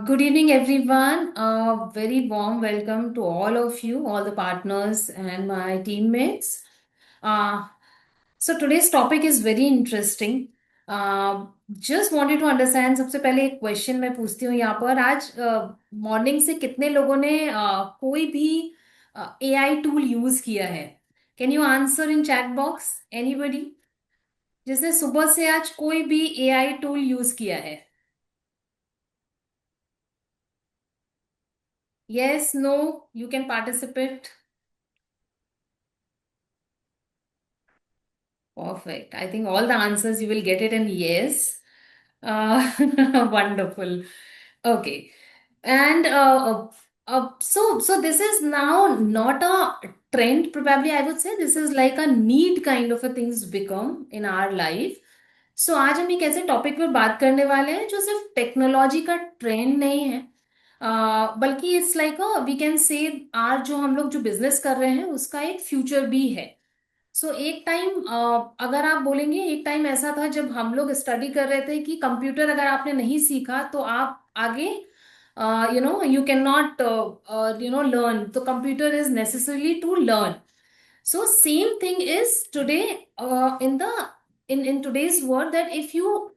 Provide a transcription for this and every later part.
Good evening, everyone. Very warm welcome to all of you, all the partners and my teammates. Uh, so today's topic is very interesting. Just wanted to understand. सबसे पहले एक question मैं पूछती हूँ यहाँ पर आज morning से कितने लोगों ने कोई भी एआई टूल यूज किया है? Can you answer in chat box? Anybody जिसने सुबह से आज कोई भी एआई टूल यूज किया है? Yes, no, you can participate. Perfect. I think all the answers you will get it in yes. Uh, Wonderful. Okay. And so this is now not a trend, probably I would say this is like a need kind of a things become in our life. सो आज हम एक ऐसे topic पर बात करने वाले हैं जो सिर्फ टेक्नोलॉजी का ट्रेंड नहीं है, बल्कि it's like we can say आज जो हम लोग जो बिजनेस कर रहे हैं उसका एक फ्यूचर भी है। सो एक टाइम अगर आप बोलेंगे एक टाइम ऐसा था जब हम लोग स्टडी कर रहे थे कि कंप्यूटर अगर आपने नहीं सीखा तो आप आगे यू कैन नॉट लर्न, तो computer is necessary to learn. So same thing is today in today's world that if you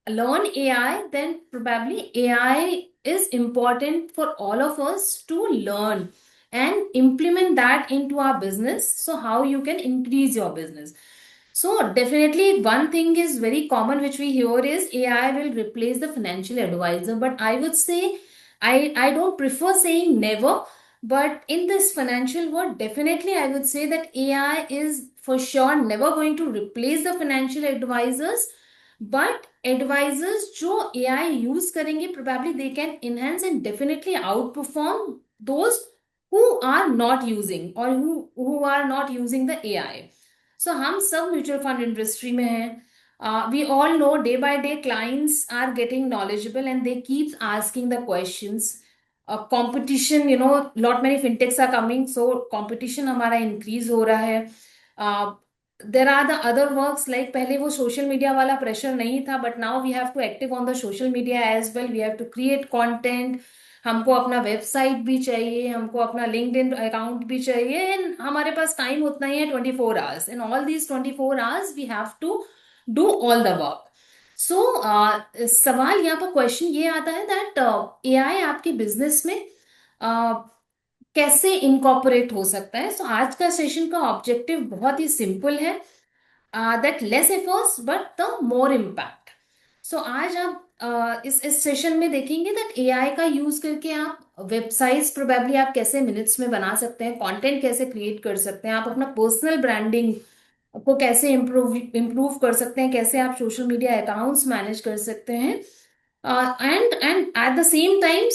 learn AI, then probably AI is important for all of us to learn and implement that into our business. So how you can increase your business. So definitely one thing is very common which we hear is AI will replace the financial advisor. But I would say I don't prefer saying never, but in this financial world, definitely I would say that AI is for sure never going to replace the financial advisors. But advisors जो AI use करेंगे probably they can enhance and definitely outperform those who are not using or who are not using the AI. So हम सब mutual fund industry में हैं. We all know day by day clients are getting knowledgeable and they keep asking the questions. Competition, lot many fintechs are coming, so competition हमारा increase हो रहा है. uh, there are the other works like पहले वो social media वाला pressure नहीं था, but now we have to active on the social media as well. We have to create content. हमको अपना वेबसाइट भी चाहिए, हमको अपना लिंक्डइन अकाउंट भी चाहिए, एंड हमारे पास टाइम उतना ही है 24 hours. In all these 24 hours we have to do all the work. So सवाल यहाँ पर क्वेश्चन ये आता है दैट एआई आपके बिजनेस में कैसे इनकॉर्पोरेट हो सकता है. सो आज का सेशन का ऑब्जेक्टिव बहुत ही सिंपल है, that less efforts but the more impact. So आज आप इस सेशन में देखेंगे दैट एआई का यूज करके आप वेबसाइट्स प्रोबेबली आप कैसे मिनट्स में बना सकते हैं, कंटेंट कैसे क्रिएट कर सकते हैं, आप अपना पर्सनल ब्रांडिंग को कैसे इम्प्रूव कर सकते हैं, कैसे आप सोशल मीडिया अकाउंट्स मैनेज कर सकते हैं, and at the same time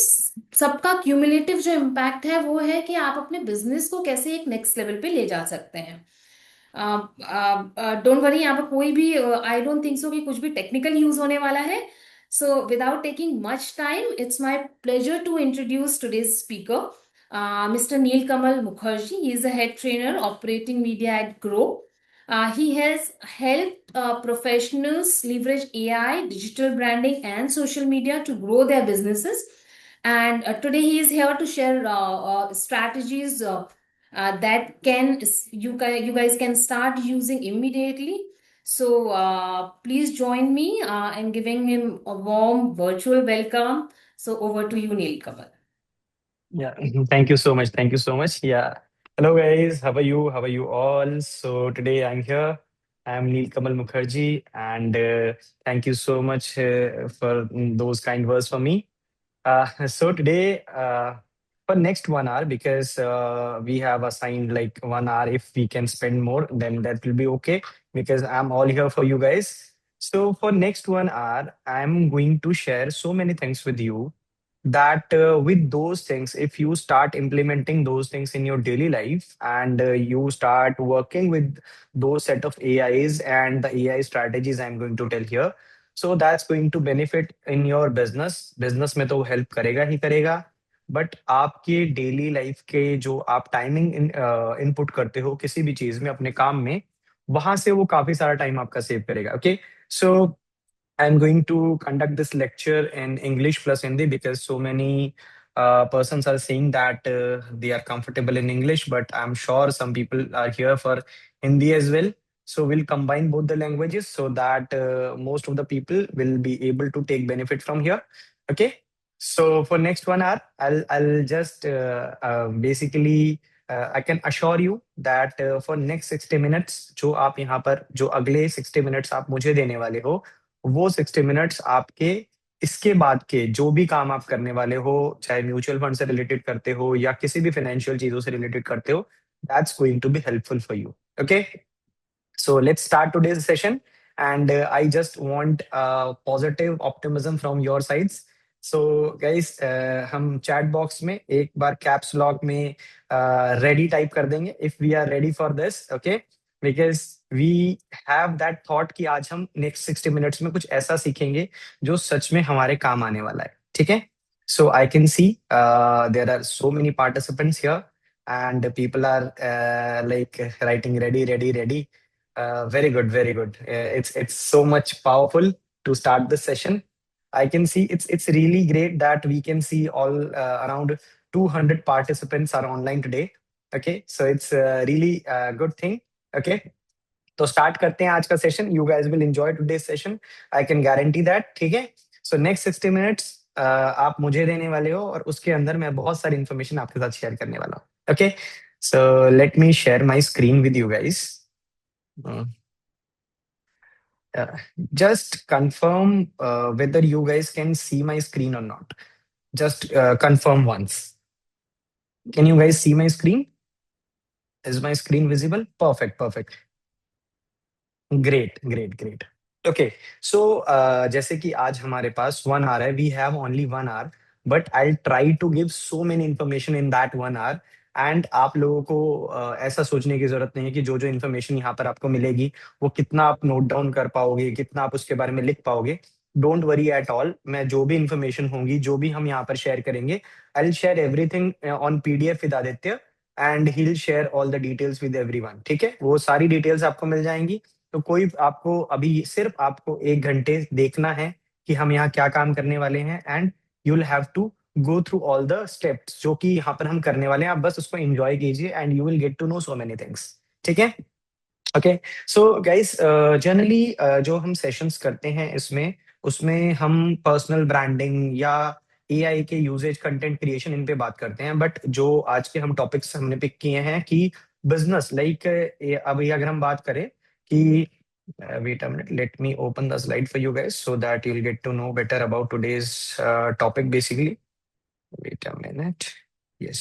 सबका क्यूमुलेटिव जो इम्पैक्ट है वो है कि आप अपने बिजनेस को कैसे एक नेक्स्ट लेवल पे ले जा सकते हैं. डोंट वरी, यहाँ पर कोई भी आई डोंट थिंक सो कि कुछ भी टेक्निकल यूज होने वाला है. So without taking much time, it's my pleasure to introduce today's speaker, Mr. Neil Kamal Mukherjee. He is a head trainer operating media at Grow. He has helped professionals leverage AI, digital branding, and social media to grow their businesses. And today he is here to share strategies that you guys can start using immediately. So please join me in giving him a warm virtual welcome. So over to you, Neil Kamal. Yeah, thank you so much. Thank you so much. Yeah. Hello, guys. How are you? How are you all? So, today I'm here. I'm Neil Kamal Mukherjee, and thank you so much for those kind words for me. So, today, for next 1 hour, because we have assigned like 1 hour, if we can spend more, then that will be okay, because I'm all here for you guys. So, for next 1 hour, I'm going to share so many things with you that with those things, if you start implementing those things in your daily life, and you start working with those set of AIs and the AI strategies I'm going to tell here, so that's going to benefit in your business में तो help करेगा ही करेगा. But आपके daily life के जो आप timing input करते हो किसी भी चीज में अपने काम में, वहां से वो काफी सारा टाइम आपका सेव करेगा. Okay. So I'm going to conduct this lecture in English plus Hindi because so many persons are saying that they are comfortable in English, but I'm sure some people are here for Hindi as well. So we'll combine both the languages so that most of the people will be able to take benefit from here. Okay. So for next 1 hour, I'll just basically I can assure you that for next 60 minutes जो आप यहाँ पर जो अगले 60 minutes आप मुझे देने वाले हो वो 60 मिनट्स आपके इसके बाद के जो भी काम आप करने वाले हो, चाहे म्यूचुअल फंड से रिलेटेड करते हो या किसी भी फाइनेंशियल चीजों से रिलेटेड करते हो, that's going to be helpful for you. Okay, so let's start today's session, and I just want positive optimism from your sides. So guys, हम chat box में एक बार caps lock में ready type कर देंगे if we are ready for this, okay? Because we have that thought कि आज हम next 60 minutes में कुछ ऐसा सीखेंगे जो सच में हमारे काम आने वाला है, ठीक है? So I can see there are so many participants here, and people are like writing ready, ready, ready. Very good, very good. It's so much powerful to start the session. I can see it's really great that we can see all around 200 participants are online today. Okay, so it's really a good thing. Okay, तो start करते हैं आज का session. You guys will enjoy today session, I can guarantee that, ठीक है? So next 60 minutes आप मुझे देने वाले हो और उसके अंदर मैं बहुत सारी इंफॉर्मेशन आपके साथ शेयर करने वाला हूँ। Okay, so let me share my screen with you guys. Uh, just confirm whether you guys can see my screen or not. Just confirm once. Can you guys see my screen? Is my screen visible? Perfect, perfect. Great great great. Okay, so जैसे कि आज हमारे पास 1 hour है, we have only 1 hour, but I try to give so many information in that 1 hour। And आप लोगों को ऐसा सोचने की जरूरत नहीं है कि जो जो इन्फॉर्मेशन यहाँ पर आपको मिलेगी वो कितना आप नोट डाउन कर पाओगे, कितना आप उसके बारे में लिख पाओगे। डोंट वरी एट ऑल, मैं जो भी इंफॉर्मेशन होंगी, जो भी हम यहाँ पर शेयर करेंगे, I will share everything on PDF with Aditya, and he will share all the details with everyone, ठीक है? वो सारी डिटेल्स आपको मिल जाएंगी। तो कोई आपको अभी सिर्फ आपको 1 घंटे देखना है कि हम यहाँ क्या काम करने वाले हैं, and you will have to go through all the steps जो कि यहाँ पर हम करने वाले हैं। आप बस उसको एंजॉय कीजिए and you will get to know so many things, ठीक है? ओके, सो गाइस, जनरली जो हम सेशंस करते हैं इसमें, उसमें हम पर्सनल ब्रांडिंग या एआई के यूजेज, कंटेंट क्रिएशन, इन पे बात करते हैं। बट जो आज के हम टॉपिक्स हमने पिक किए हैं कि बिजनेस लाइक, अभी अगर हम बात करें कि wait a minute, let me open the slide for you guys so that you'll get to know better about today's topic basically. Wait a minute. Yes.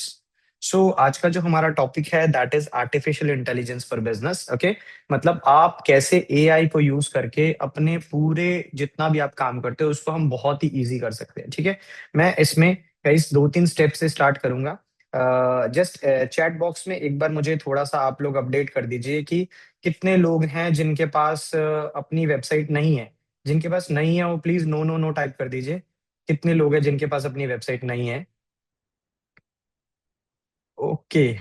सो आज का जो हमारा टॉपिक है that is artificial intelligence for business. Okay, मतलब आप कैसे AI को use करके अपने पूरे जितना भी आप काम करते हो उसको हम बहुत ही इजी कर सकते हैं, ठीक है? मैं इसमें कई 2-3 स्टेप से स्टार्ट करूंगा। जस्ट चैट बॉक्स में एक बार मुझे थोड़ा सा आप लोग अपडेट कर दीजिए कि कितने लोग हैं जिनके पास अपनी वेबसाइट नहीं है। जिनके पास नहीं है वो please no no no type कर दीजिए। कितने लोग हैं जिनके पास अपनी वेबसाइट नहीं है? Okay,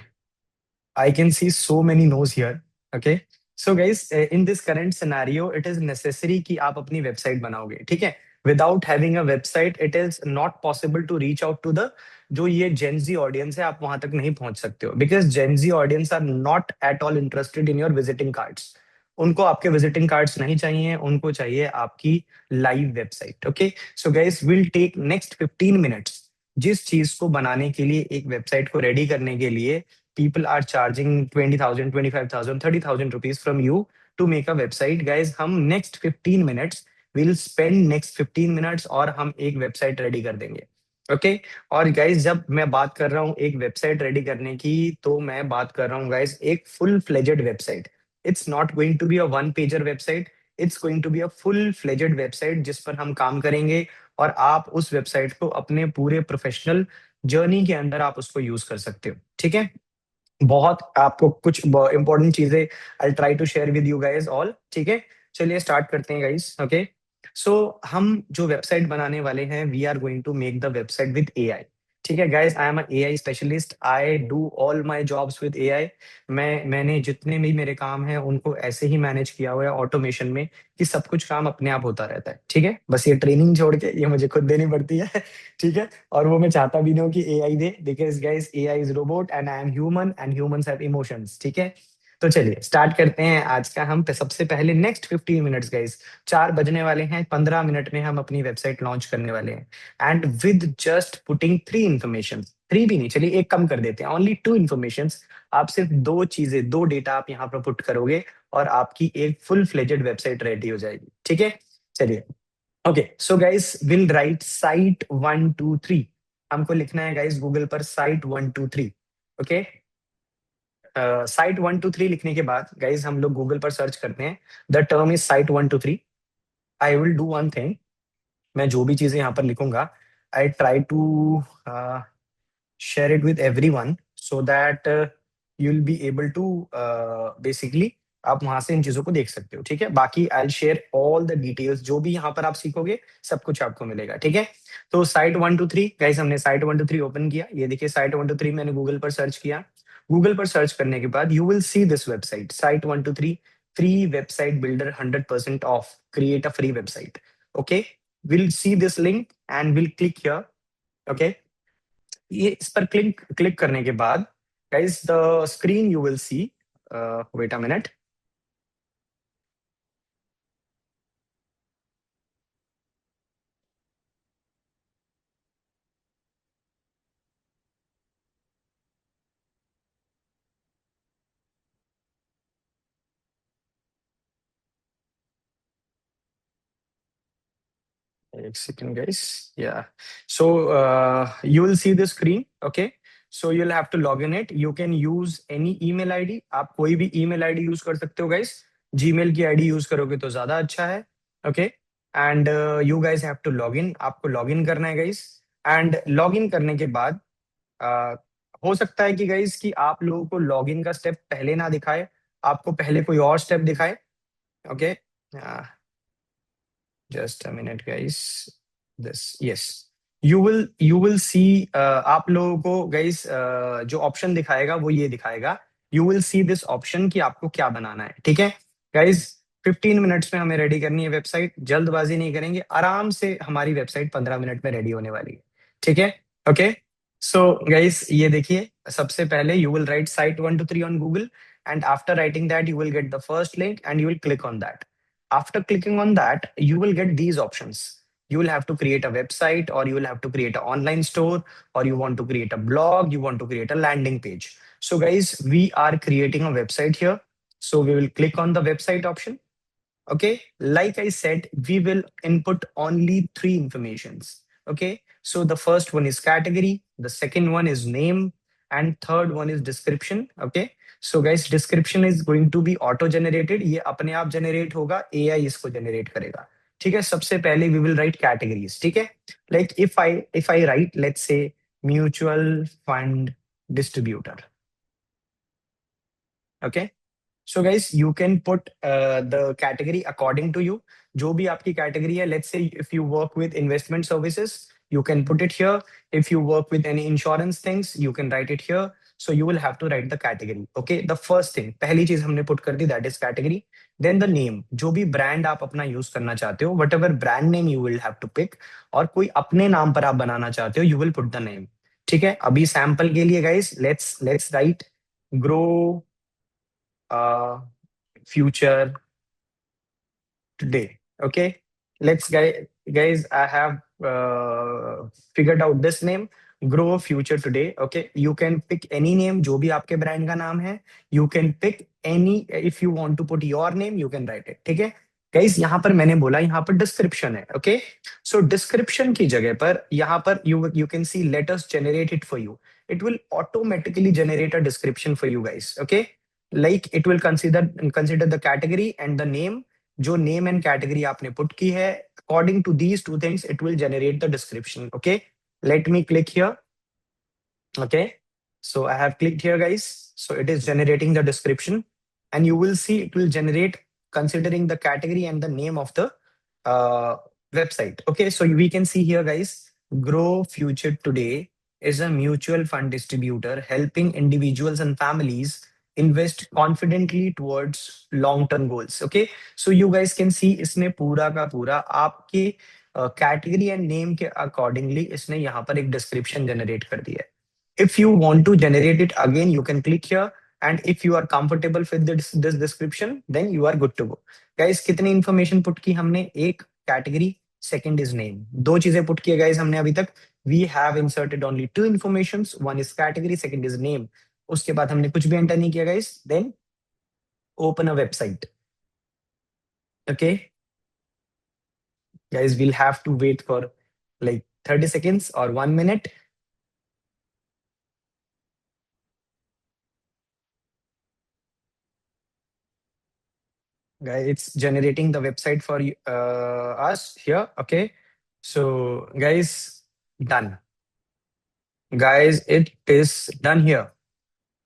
I can see so many no's here. Okay. So guys, in this current scenario, it is necessary कि आप अपनी वेबसाइट बनाओगे, ठीक है? Without having a website, it is not possible to reach out to the जो ये Gen Z audience है, आप वहां तक नहीं पहुंच सकते हो, because Gen Z audience are not at all interested in your visiting cards. उनको आपके विजिटिंग कार्ड्स नहीं चाहिए, उनको चाहिए आपकी live website. Okay, so guys, will take next 15 minutes जिस चीज को बनाने के लिए, एक वेबसाइट को रेडी करने के लिए people are charging 20,000, 25,000, 30,000 rupees from you to make a website. Guys, हम next 15 minutes we'll spend next 15 minutes और हम एक वेबसाइट रेडी कर देंगे। ओके, और गाइस जब मैं बात कर रहा हूँ एक वेबसाइट रेडी करने की, तो मैं बात कर रहा हूँ गाइस एक full fledged website. It's not going to be a one pager website, it's going to be a full fledged website जिस पर हम काम करेंगे, और आप उस वेबसाइट को अपने पूरे प्रोफेशनल जर्नी के अंदर आप उसको यूज कर सकते हो, ठीक है? बहुत आपको कुछ इंपॉर्टेंट चीजें I try to share with you guys all, ठीक है? चलिए स्टार्ट करते हैं गाइस। ओके, सो हम जो वेबसाइट बनाने वाले हैं, we are going to make the website with AI. ठीक है guys, I am AI specialist, I do all my jobs with AI. मैंने जितने भी मेरे काम हैं उनको ऐसे ही मैनेज किया हुआ है ऑटोमेशन में, कि सब कुछ काम अपने आप होता रहता है। ठीक है, बस ये ट्रेनिंग छोड़ के ये मुझे खुद देनी पड़ती है। ठीक है, और वो मैं चाहता भी नहीं हूँ कि AI they, because guys AI is robot and I am human and humans have emotions. ठीक है, तो चलिए स्टार्ट करते हैं आज का। हम सबसे पहले नेक्स्ट 15 मिनट्स गाइस, 4 बजने वाले हैं, 15 मिनट में हम अपनी वेबसाइट लॉन्च करने वाले हैं। And with just putting 3 information, 3 भी नहीं, चलिए एक कम कर देते हैं, ओनली 2 इंफॉर्मेशन। आप सिर्फ 2 चीजें, 2 डेटा आप यहाँ पर पुट करोगे और आपकी एक फुल फ्लेजेड वेबसाइट रेडी हो जाएगी। ठीक है, चलिए। Okay, so guys will write site 1 2 3। हमको लिखना है गाइस गूगल पर साइट 1 2 3। ओके, साइट 1 2 3 लिखने के बाद गाइस हम लोग गूगल पर सर्च करते हैं, the term is site 1 2 3। I will do one thing, मैं जो भी चीजें यहाँ पर लिखूंगा, I try to share it with everyone so that you'll be able to basically आप वहां से इन चीजों को देख सकते हो। ठीक है, बाकी I share all the details, जो भी यहाँ पर आप सीखोगे सब कुछ आपको मिलेगा। ठीक है, तो साइट 1 2 3 गाइस, हमने साइट 1 2 3 ओपन किया, ये देखिए साइट 1 2 3 मैंने गूगल पर सर्च किया। गूगल पर सर्च करने के बाद you will see this website site 1 2 3, free website builder 100% off, create a free website. Okay, will see this link and will click here. Okay, ये इस पर क्लिक क्लिक करने के बाद guys the screen you will see, wait a minute. एक second guys, या so you will see the screen. Okay, so you'll have to log in it, you can use any email id, आप कोई भी email id use कर सकते हो guys. Gmail की ID use करोगे तो ज्यादा अच्छा है। Okay, and you guys have to log in, आपको लॉग इन करना है गाइस। एंड लॉग इन करने के बाद uh, हो सकता है कि गाइस कि आप लोगों को लॉग इन का स्टेप पहले ना दिखाए, आपको पहले कोई और स्टेप दिखाए। Okay, just a minute guys, this, yes, you will see, आप लोगों को गाइस जो ऑप्शन दिखाएगा वो ये दिखाएगा, you will see this option कि आपको क्या बनाना है। ठीक है गाइस, 15 मिनट्स में हमें रेडी करनी है वेबसाइट, जल्दबाजी नहीं करेंगे, आराम से हमारी वेबसाइट 15 मिनट में रेडी होने वाली है। ठीक है, ओके, सो गाइस ये देखिए, सबसे पहले you will write site 1 2 3 on Google, and after writing that you will get the first link and you will click on that. After clicking on that, you will get these options. You will have to create a website, or you will have to create an online store, or you want to create a blog, you want to create a landing page. So guys, we are creating a website here. So we will click on the website option. Okay, like I said, we will input only 3 informations. Okay, so the first one is category, the second one is name, and third one is description. Okay, so guys, description is going to be auto generated, ये अपने आप generate होगा, AI इसको generate करेगा। ठीक है, सबसे पहले we will write categories। ठीक है, like if I write, let's say, mutual fund distributor। Okay, so guys you can put the category according to you, जो भी आपकी कैटेगरी है। Let's say if you work with investment services, you can put it here. If you work with any insurance things, you can write it here. So you will have to write the category. Okay, the first thing, पहली चीज हमने put कर दी, that is category. Then the name, जो भी brand आप अपना use करना चाहते हो, whatever brand name you will have to pick, और कोई अपने नाम पर आप बनाना चाहते हो, you will put the name। ठीक है, अभी सैंपल के लिए guys let's write grow future today। Okay, let's guys, I have figured out this name, grow future today। Okay, you can pick any name, जो भी आपके ब्रांड का नाम है, you can pick any, if you want to put your name you can write it। ठीक है guys, यहाँ पर मैंने बोला यहाँ पर डिस्क्रिप्शन है। ओके, सो डिस्क्रिप्शन की जगह पर यहाँ पर you can see let us generate it for you, it will automatically generate a description for you guys। Okay, like it will consider the category and the name, जो name and category आपने put की है, according to these two things it will generate the description. Okay, let me click here. Okay, so I have clicked here guys, so it is generating the description, and you will see it will generate considering the category and the name of the uh, website। Okay, so we can see here guys, grow future today is a mutual fund distributor helping individuals and families invest confidently towards long term goals. Okay, so you guys can see इसने पूरा का पूरा आपके category and name के accordingly इसने यहाँ पर एक डिस्क्रिप्शन जनरेट कर दिया है. If you want to generate it again, you can click here. And if you are comfortable with this description, then you are good to go. Guys, कितनी information put की हमने? एक category, second is name. दो चीजें put की है guys हमने अभी तक. We have inserted only two informations. One is category, second is name. उसके बाद हमने कुछ भी enter नहीं किया guys. Then open a website. Okay, guys, we'll have to wait for like 30 seconds or 1 minute. Guys, it's generating the website for us here. Okay, so guys, done. Guys, it is done here.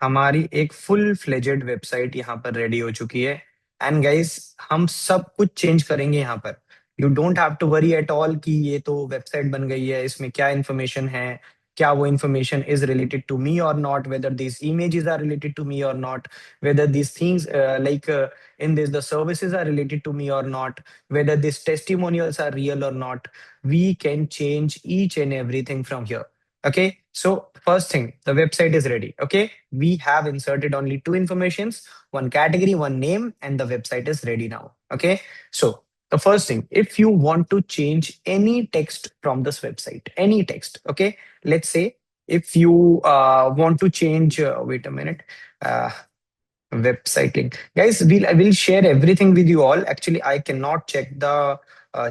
हमारी एक full fledged website यहाँ पर ready हो चुकी है. And guys, हम सब कुछ चेंज करेंगे यहाँ पर. You don't have to worry at all कि ये तो वेबसाइट बन गई है, इसमें क्या इंफॉर्मेशन है, क्या वो information is related to me or not, whether this images are related to me or not, whether this things like in this the services are related to me or not, whether these testimonials are real or not. We can change each and everything from here. Okay, so first thing, the website is ready. Okay, we have inserted only two informations, one category, one name, and the website is ready now. Okay, so the first thing, if you want to change any text from this website, any text, okay, let's say if you want to change wait a minute, uh, website link, guys, I will share everything with you all. Actually, I cannot check the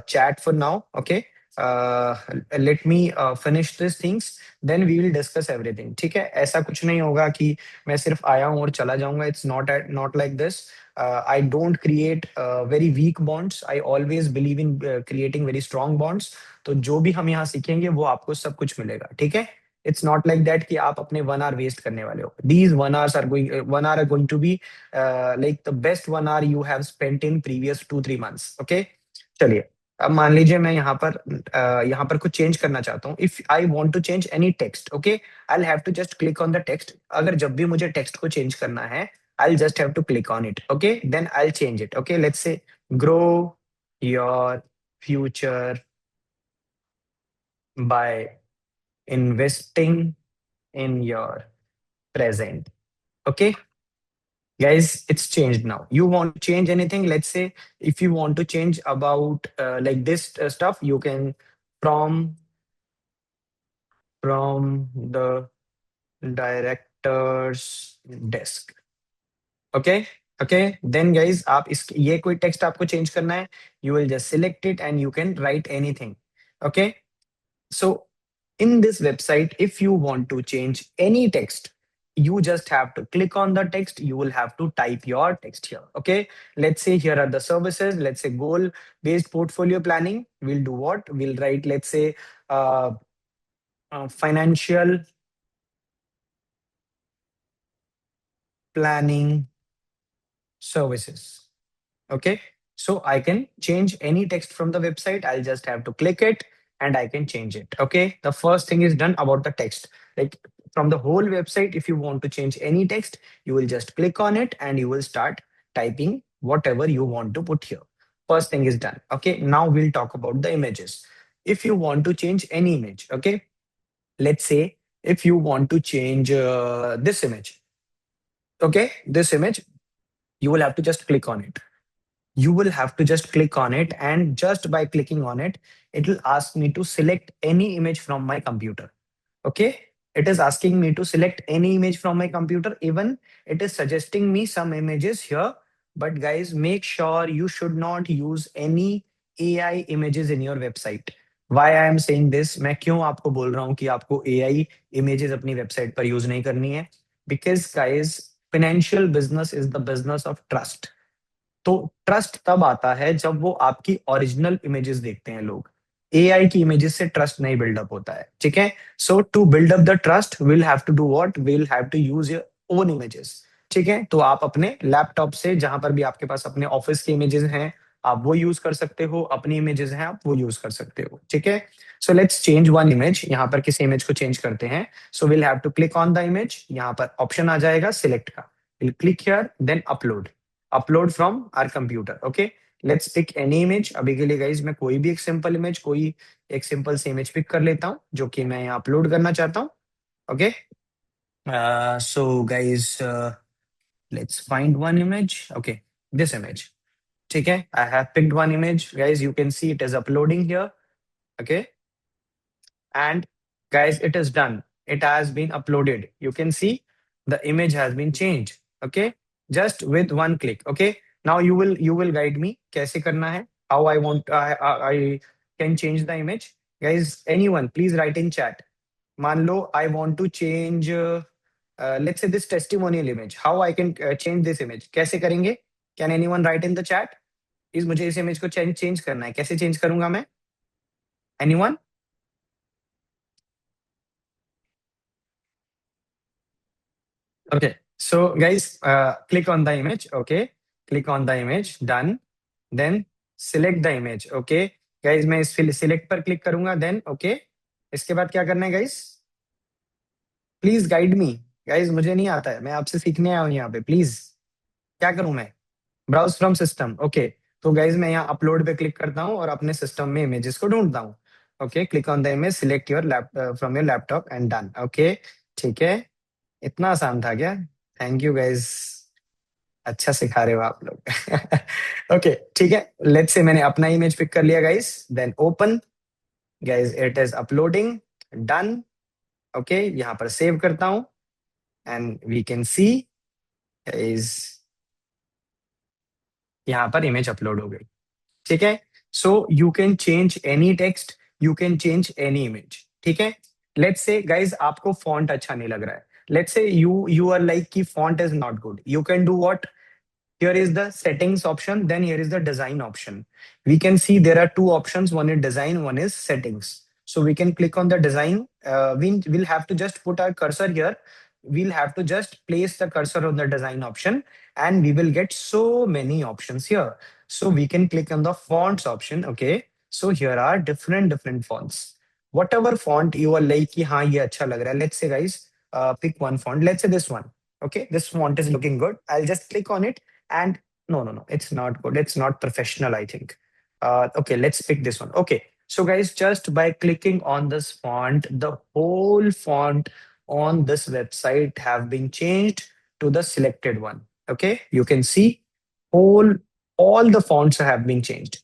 chat for now. Okay, uh, let me finish these things, then we will discuss everything. ठीक है, ऐसा कुछ नहीं होगा कि मैं सिर्फ आया हूँ और चला जाऊंगा. It's not like this. I don't create very weak bonds. I always believe in creating very strong bonds. तो जो भी हम यहाँ सीखेंगे वो आपको सब कुछ मिलेगा. ठीक है, it's not like that कि आप अपने 1 hour waste करने वाले हो. These 1 hours are going 1 hour are going to be like the best 1 hour you have spent in previous 2-3 months. Okay, चलिए, अब मान लीजिए मैं यहाँ पर कुछ चेंज करना चाहता हूँ. If I want to change any text, okay, I have to just click on the text. अगर जब भी मुझे टेक्स्ट को चेंज करना है, I just have to click on it. Okay, then I change it. Okay, let's say grow your future by investing in your present. Okay, guys, it's changed now. You want to change anything? Let's say if you want to change about like this stuff, you can from the director's desk. Okay, okay, then guys, आप इस ये कोई text आपको change करना है, you will just select it and you can write anything. Okay, so in this website, if you want to change any text, you just have to click on the text. You will have to type your text here. Okay, let's say here are the services. Let's say goal based portfolio planning. We'll do what? We'll write, let's say, financial planning services. Okay, so I can change any text from the website. I'll just have to click it and I can change it. Okay, the first thing is done about the text. Like from the whole website, if you want to change any text, you will just click on it and you will start typing whatever you want to put here. First thing is done. Okay, now we'll talk about the images. If you want to change any image, okay, let's say if you want to change this image, okay, this image, you will have to just click on it. You will have to just click on it, and just by clicking on it, it will ask me to select any image from my computer. Okay, it is asking me to select any image from my computer. Even it is suggesting me some images here, but guys, make sure you should not use any AI images in your website. Why I am saying this, मैं क्यों आपको बोल रहा हूँ कि आपको AI images अपनी website पर यूज नहीं करनी है? Because guys, financial business is the business of trust. तो ट्रस्ट तब आता है जब वो आपकी ओरिजिनल इमेजेस देखते हैं लोग. एआई की इमेजेस से ट्रस्ट नहीं बिल्डअप होता है. ठीक है, so to build up the trust will have to do what, will have to use your own images. ठीक है, तो आप अपने लैपटॉप से, जहां पर भी आपके पास अपने ऑफिस के इमेजेस हैं, आप वो यूज कर सकते हो, अपनी इमेजेस हैं आप वो यूज कर सकते हो, ठीक है। So let's change one image, यहाँ पर किसी इमेज को चेंज करते हैं। So will have to click on the image, यहाँ पर ऑप्शन आ जाएगा सिलेक्ट का, will click here then upload, upload from our computer. Okay, let's pick any image. अभी के लिए गाइज मैं कोई भी एक सिंपल इमेज, कोई एक सिंपल सी इमेज पिक कर लेता हूँ जो कि मैं यहाँ अपलोड करना चाहता हूँ। Okay, so guys, let's find one image. Okay, this image. Okay, I have picked one image. Guys, you can see it is uploading here. Okay, and guys, it is done. It has been uploaded. You can see the image has been changed. Okay, just with one click. Okay, now you will guide me कैसे करना है, how I can change the image. Guys, anyone please write in chat. मान लो I want to change let's say this testimonial image. How I can change this image? कैसे करेंगे? Can anyone write in the chat? इस मुझे इस image को change करना है, कैसे चेंज करूंगा मैं? Anyone? Okay. So guys, click on the image. Okay. Click on the image. Done. Then select the image. Okay. Guys, मैं इस select पर क्लिक करूंगा. Then okay. इसके बाद क्या करना है guys? Please guide me. Guys मुझे नहीं आता है, मैं आपसे सीखने आया हूँ यहाँ पे, प्लीज। क्या करूँ मैं? Browse from system. ओके, तो गाइज मैं यहाँ अपलोड पे क्लिक करता हूँ और अपने सिस्टम में इमेजेस को ढूंढता हूँ। Okay, click on the image, select your from your laptop and done. Okay, ठीक है, इतना आसान था क्या? थैंक यू गाइज, अच्छा सिखा रहे हो आप लोग। ओके, ठीक है, लेट्स से मैंने अपना इमेज पिक कर लिया guys, then open. Guys it is uploading, done. Okay, यहाँ पर सेव करता हूँ and we can see is यहाँ पर इमेज अपलोड हो गई, ठीक है। So you can change any text, you can change any image, ठीक है। लेट्स से गाइज आपको फॉन्ट अच्छा नहीं लग रहा है, let's say you are like कि font is not good, you can do what? Here is the settings option, then here is the design option. We can see there are two options, one is design, one is settings. So we can click on the design. We will have to just put our cursor here. We'll have to just place the cursor on the design option and we will get so many options here. So we can click on the fonts option. Okay, so here are different fonts. Whatever font you are like कि हाँ ये अच्छा लग रहा है, let's say guys, pick one font, let's say this one. Okay, this font is looking good, I'll just click on it. And no, it's not good, it's not professional, I think. Okay, let's pick this one. Okay, so guys, just by clicking on this font, the whole font on this website have been changed to the selected one. Okay, you can see whole all the fonts have been changed.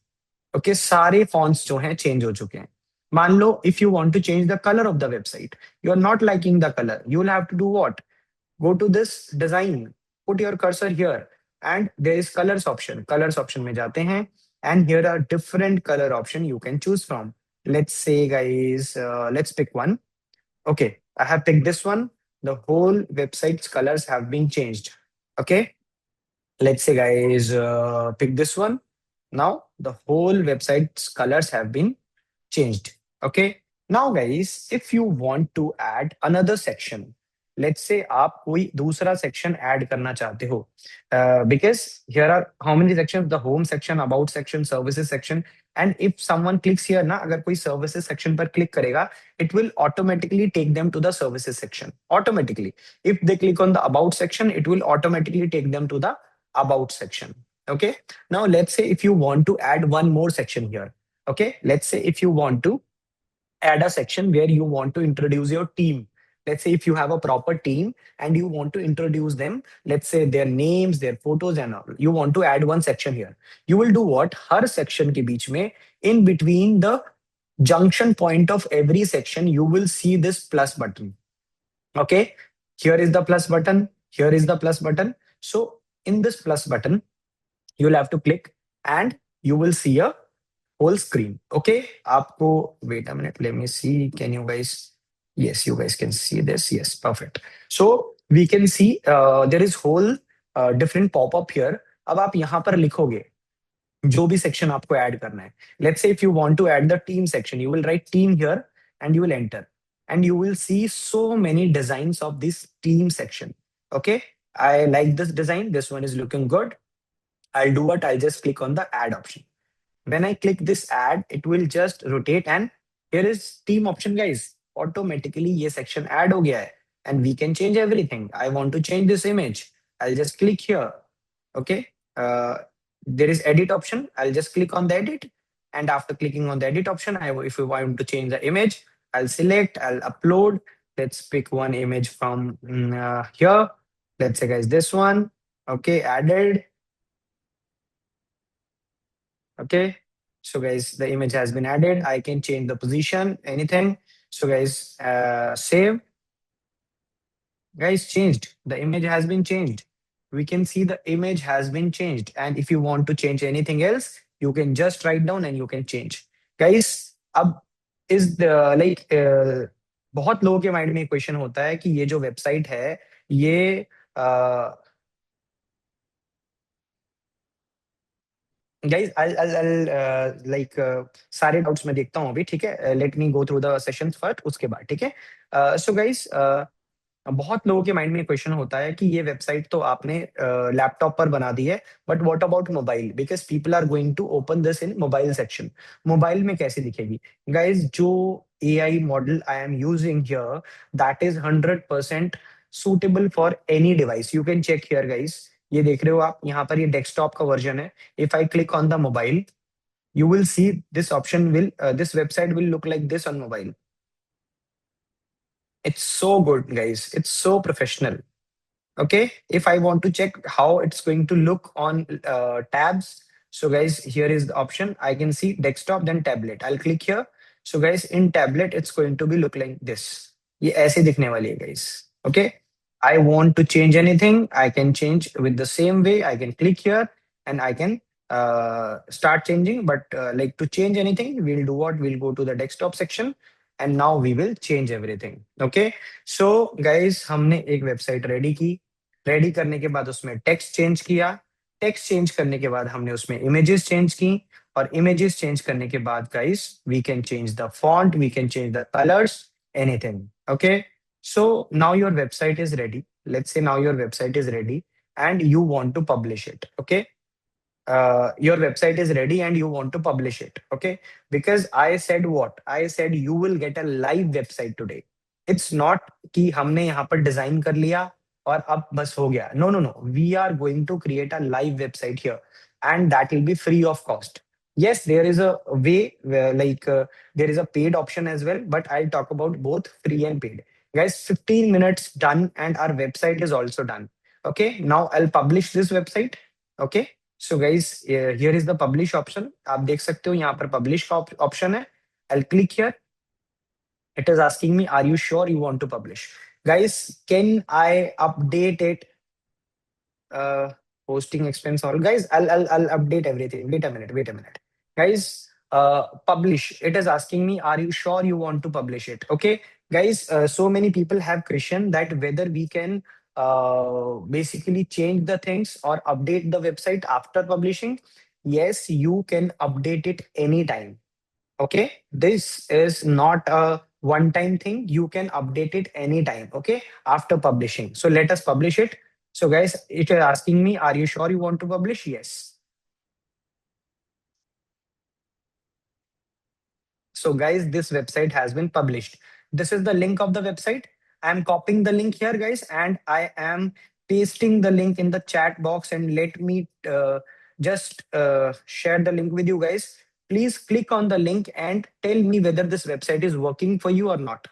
Okay, सारे fonts जो हैं change हो चुके हैं। मान लो if you want to change the color of the website, you are not liking the color, you will have to do what? Go to this design, put your cursor here, and there is colors option में जाते हैं, and here are different color option you can choose from. Let's say guys, let's pick one. Okay, I have picked this one. The whole website's colors have been changed. Okay, let's say guys, pick this one. Now the whole website's colors have been changed. Okay, now guys, if you want to add another section, let's say आप कोई दूसरा section add करना चाहते हो, because here are how many sections? The home section, about section, services section, and if someone clicks here ना, अगर कोई services section पर click करेगा, it will automatically take them to the services section automatically. If they click on the about section, it will automatically take them to the about section. Okay, now let's say if you want to add one more section here. Okay, let's say if you want to add a section where you want to introduce your team. Let's say if you have a proper team and you want to introduce them, let's say their names, their photos and all, you want to add one section here. You will do what? Her section के बीच में, in between the junction point of every section, you will see this plus button. Okay, here is the plus button, here is the plus button. So in this plus button, you'll have to click and you will see a whole screen. Okay, आपको wait a minute, let me see, can you guys, yes, you guys can see this, yes, perfect. So we can see there is whole different pop-up here. अब आप यहाँ पर लिखोगे जो भी section आपको add करना है. Let's say if you want to add the team section, you will write team here and you will enter and you will see so many designs of this team section. Okay, I like this design, this one is looking good. I'll do what? I'll just click on the add option. When I click this add, it will just rotate, and here is team option, guys. Automatically ये section add हो गया है, and we can change everything. I want to change this image. I'll just click here. Okay. Uh, there is edit option. I'll just click on the edit, and after clicking on the edit option, if you want to change the image, I'll select. I'll upload. Let's pick one image from here. Let's say, guys, this one. Okay, added. Okay. So guys, the image has been added. I can change the position, anything. So guys, save. Guys, changed. The image has been changed. We can see the image has been changed. And if you want to change anything else, you can just write down and you can change. Guys, अब इस like बहुत लोगों के mind में एक question होता है कि ये जो वेबसाइट है ये गाइस I'll like सारे डाउट्स मैं देखता हूँ अभी, ठीक है? Let me go through the sessions first, उसके बाद, ठीक है? सो गाइस, बहुत लोगों के माइंड में क्वेश्चन होता है कि ये वेबसाइट तो आपने लैपटॉप पर बना दी है, but what about mobile? Because people are going to open this in mobile section. Mobile में कैसे दिखेगी? गाइस, जो AI model I am using here, that is 100% suitable for any device. You can check here guys, ये देख रहे हो आप, यहाँ पर ये डेस्कटॉप का वर्जन है। If I click on the mobile, you will see this option will this website will look like this on mobile. It's so good, guys. It's so professional. Okay, if I want to check how it's going to look on tabs, so guys, here is the option. I can see desktop, then tablet. I'll click here. So guys, in tablet, it's going to be look like this. ये ऐसे दिखने वाली है, guys. Okay, I want to change anything, I can change with the same way. I can click here and I can start changing. But like to change anything, we'll do what? We'll go to the desktop section, and now we will change everything. Okay, so guys, हमने एक website ready की। Ready करने के बाद उसमें text change किया। Text change करने के बाद हमने उसमें इमेजेस चेंज की। और इमेजेस चेंज करने के बाद guys, we can change the font, we can change the colours, anything. Okay, so now your website is ready. Let's say now your website is ready and you want to publish it. Okay, your website is ready and you want to publish it. Okay, because I said what? I said you will get a live website today. It's not कि हमने यहाँ पर design कर लिया और अब बस हो गया। No, no, no. We are going to create a live website here, and that will be free of cost. Yes, there is a way where, like there is a paid option as well, but I'll talk about both free and paid. Guys, 15 minutes done, and our website is also done. Okay, now I'll publish this website. Okay, so guys, here is the publish option. आप देख सकते हो यहाँ पर publish का option है। I click here. It is asking me, are you sure you want to publish? Guys, can I update it? Hosting expense all, guys, I'll update everything. Wait a minute, guys. Publish, it is asking me, are you sure you want to publish it? Okay, guys, so many people have question that whether we can basically change the things or update the website after publishing. Yes, you can update it anytime. Okay, this is not a one time thing. You can update it anytime, okay, after publishing. So let us publish it. So guys, it is asking me, are you sure you want to publish? Yes. So guys, this website has been published. This is the link of the website. I am copying the link here, guys, and I am pasting the link in the chat box. And let me just share the link with you guys. Please click on the link and tell me whether this website is working for you or not.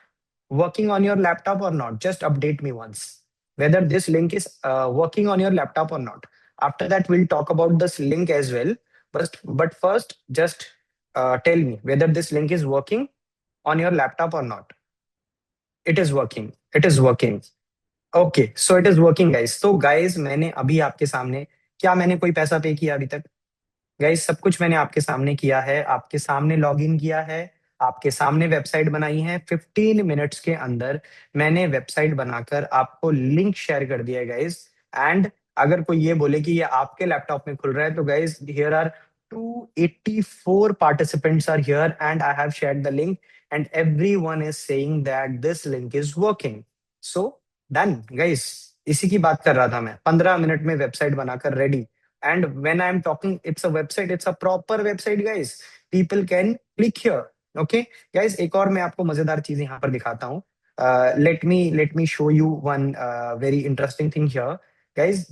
Working on your laptop or not? Just update me once whether this link is working on your laptop or not. After that, we'll talk about this link as well. But first, just tell me whether this link is working on your laptop or not. It is working. It is working. Okay, so it is working, guys. So guys, मैंने अभी आपके सामने, क्या मैंने कोई पैसा पे किया अभी तक? गाइस, सब कुछ मैंने आपके सामने किया है। आपके सामने लॉगिन किया है, आपके सामने वेबसाइट बनाई है। 15 मिनट्स के अंदर मैंने वेबसाइट बनाकर आपको लिंक शेयर कर दिया है, गाइस। एंड अगर कोई ये बोले कि ये आपके लैपटॉप में खुल रहा है, तो guys, here are 284 participants are here and I have shared the link, and everyone is saying that this link is working. So done, guys। इसी की बात कर रहा था मैं। 15 मिनट में वेबसाइट बनाकर ready. And when I'm talking it's a website, it's a proper website guys. People can click here. Okay guys, एक और मैं आपको मजेदार चीज यहाँ पर दिखाता हूँ. Let me show you one very interesting thing here guys.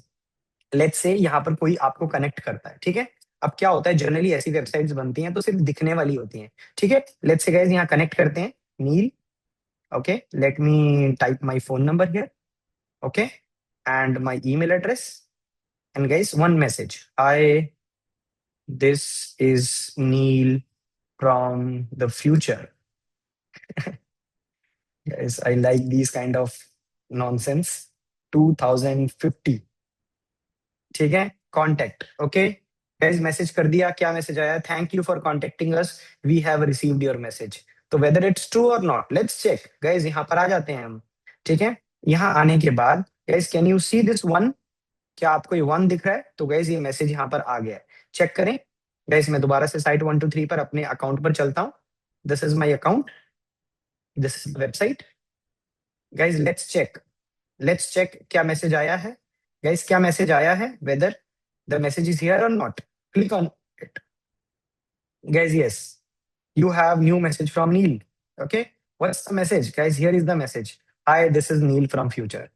Let's say यहाँ पर कोई आपको कनेक्ट करता है, ठीक है. अब क्या होता है, जनरली ऐसी वेबसाइट्स बनती हैं तो सिर्फ दिखने वाली होती हैं, ठीक है. लेट्स से गाइस यहाँ कनेक्ट करते हैं, Neel. Okay, let me type my phone number here. Okay, and my email address. And guys one message, hi, this is Neel from the future. guys, I like these kind of nonsense. 2050, ठीक है. Contact, okay guys, message कर दिया. क्या message आया? Thank you for contacting us, we have received your message. तो whether it's true और not, let's check guys. यहाँ पर आ जाते हैं हम, ठीक है. यहाँ आने के बाद guys, can you see this one? क्या आपको ये वन दिख रहा है? तो गाइस ये मैसेज यहाँ पर आ गया है, चेक करें. गाइस मैं दोबारा से साइट 123 पर अपने अकाउंट पर चलता हूँ. This is my account, this is website. Guys let's check क्या मैसेज आया है. गाइस क्या मैसेज आया है, whether the message is here or not. Click on it guys. Yes, you have new message from Neil. Okay, what's the message guys? Here is the message, hi, this is Neil from future.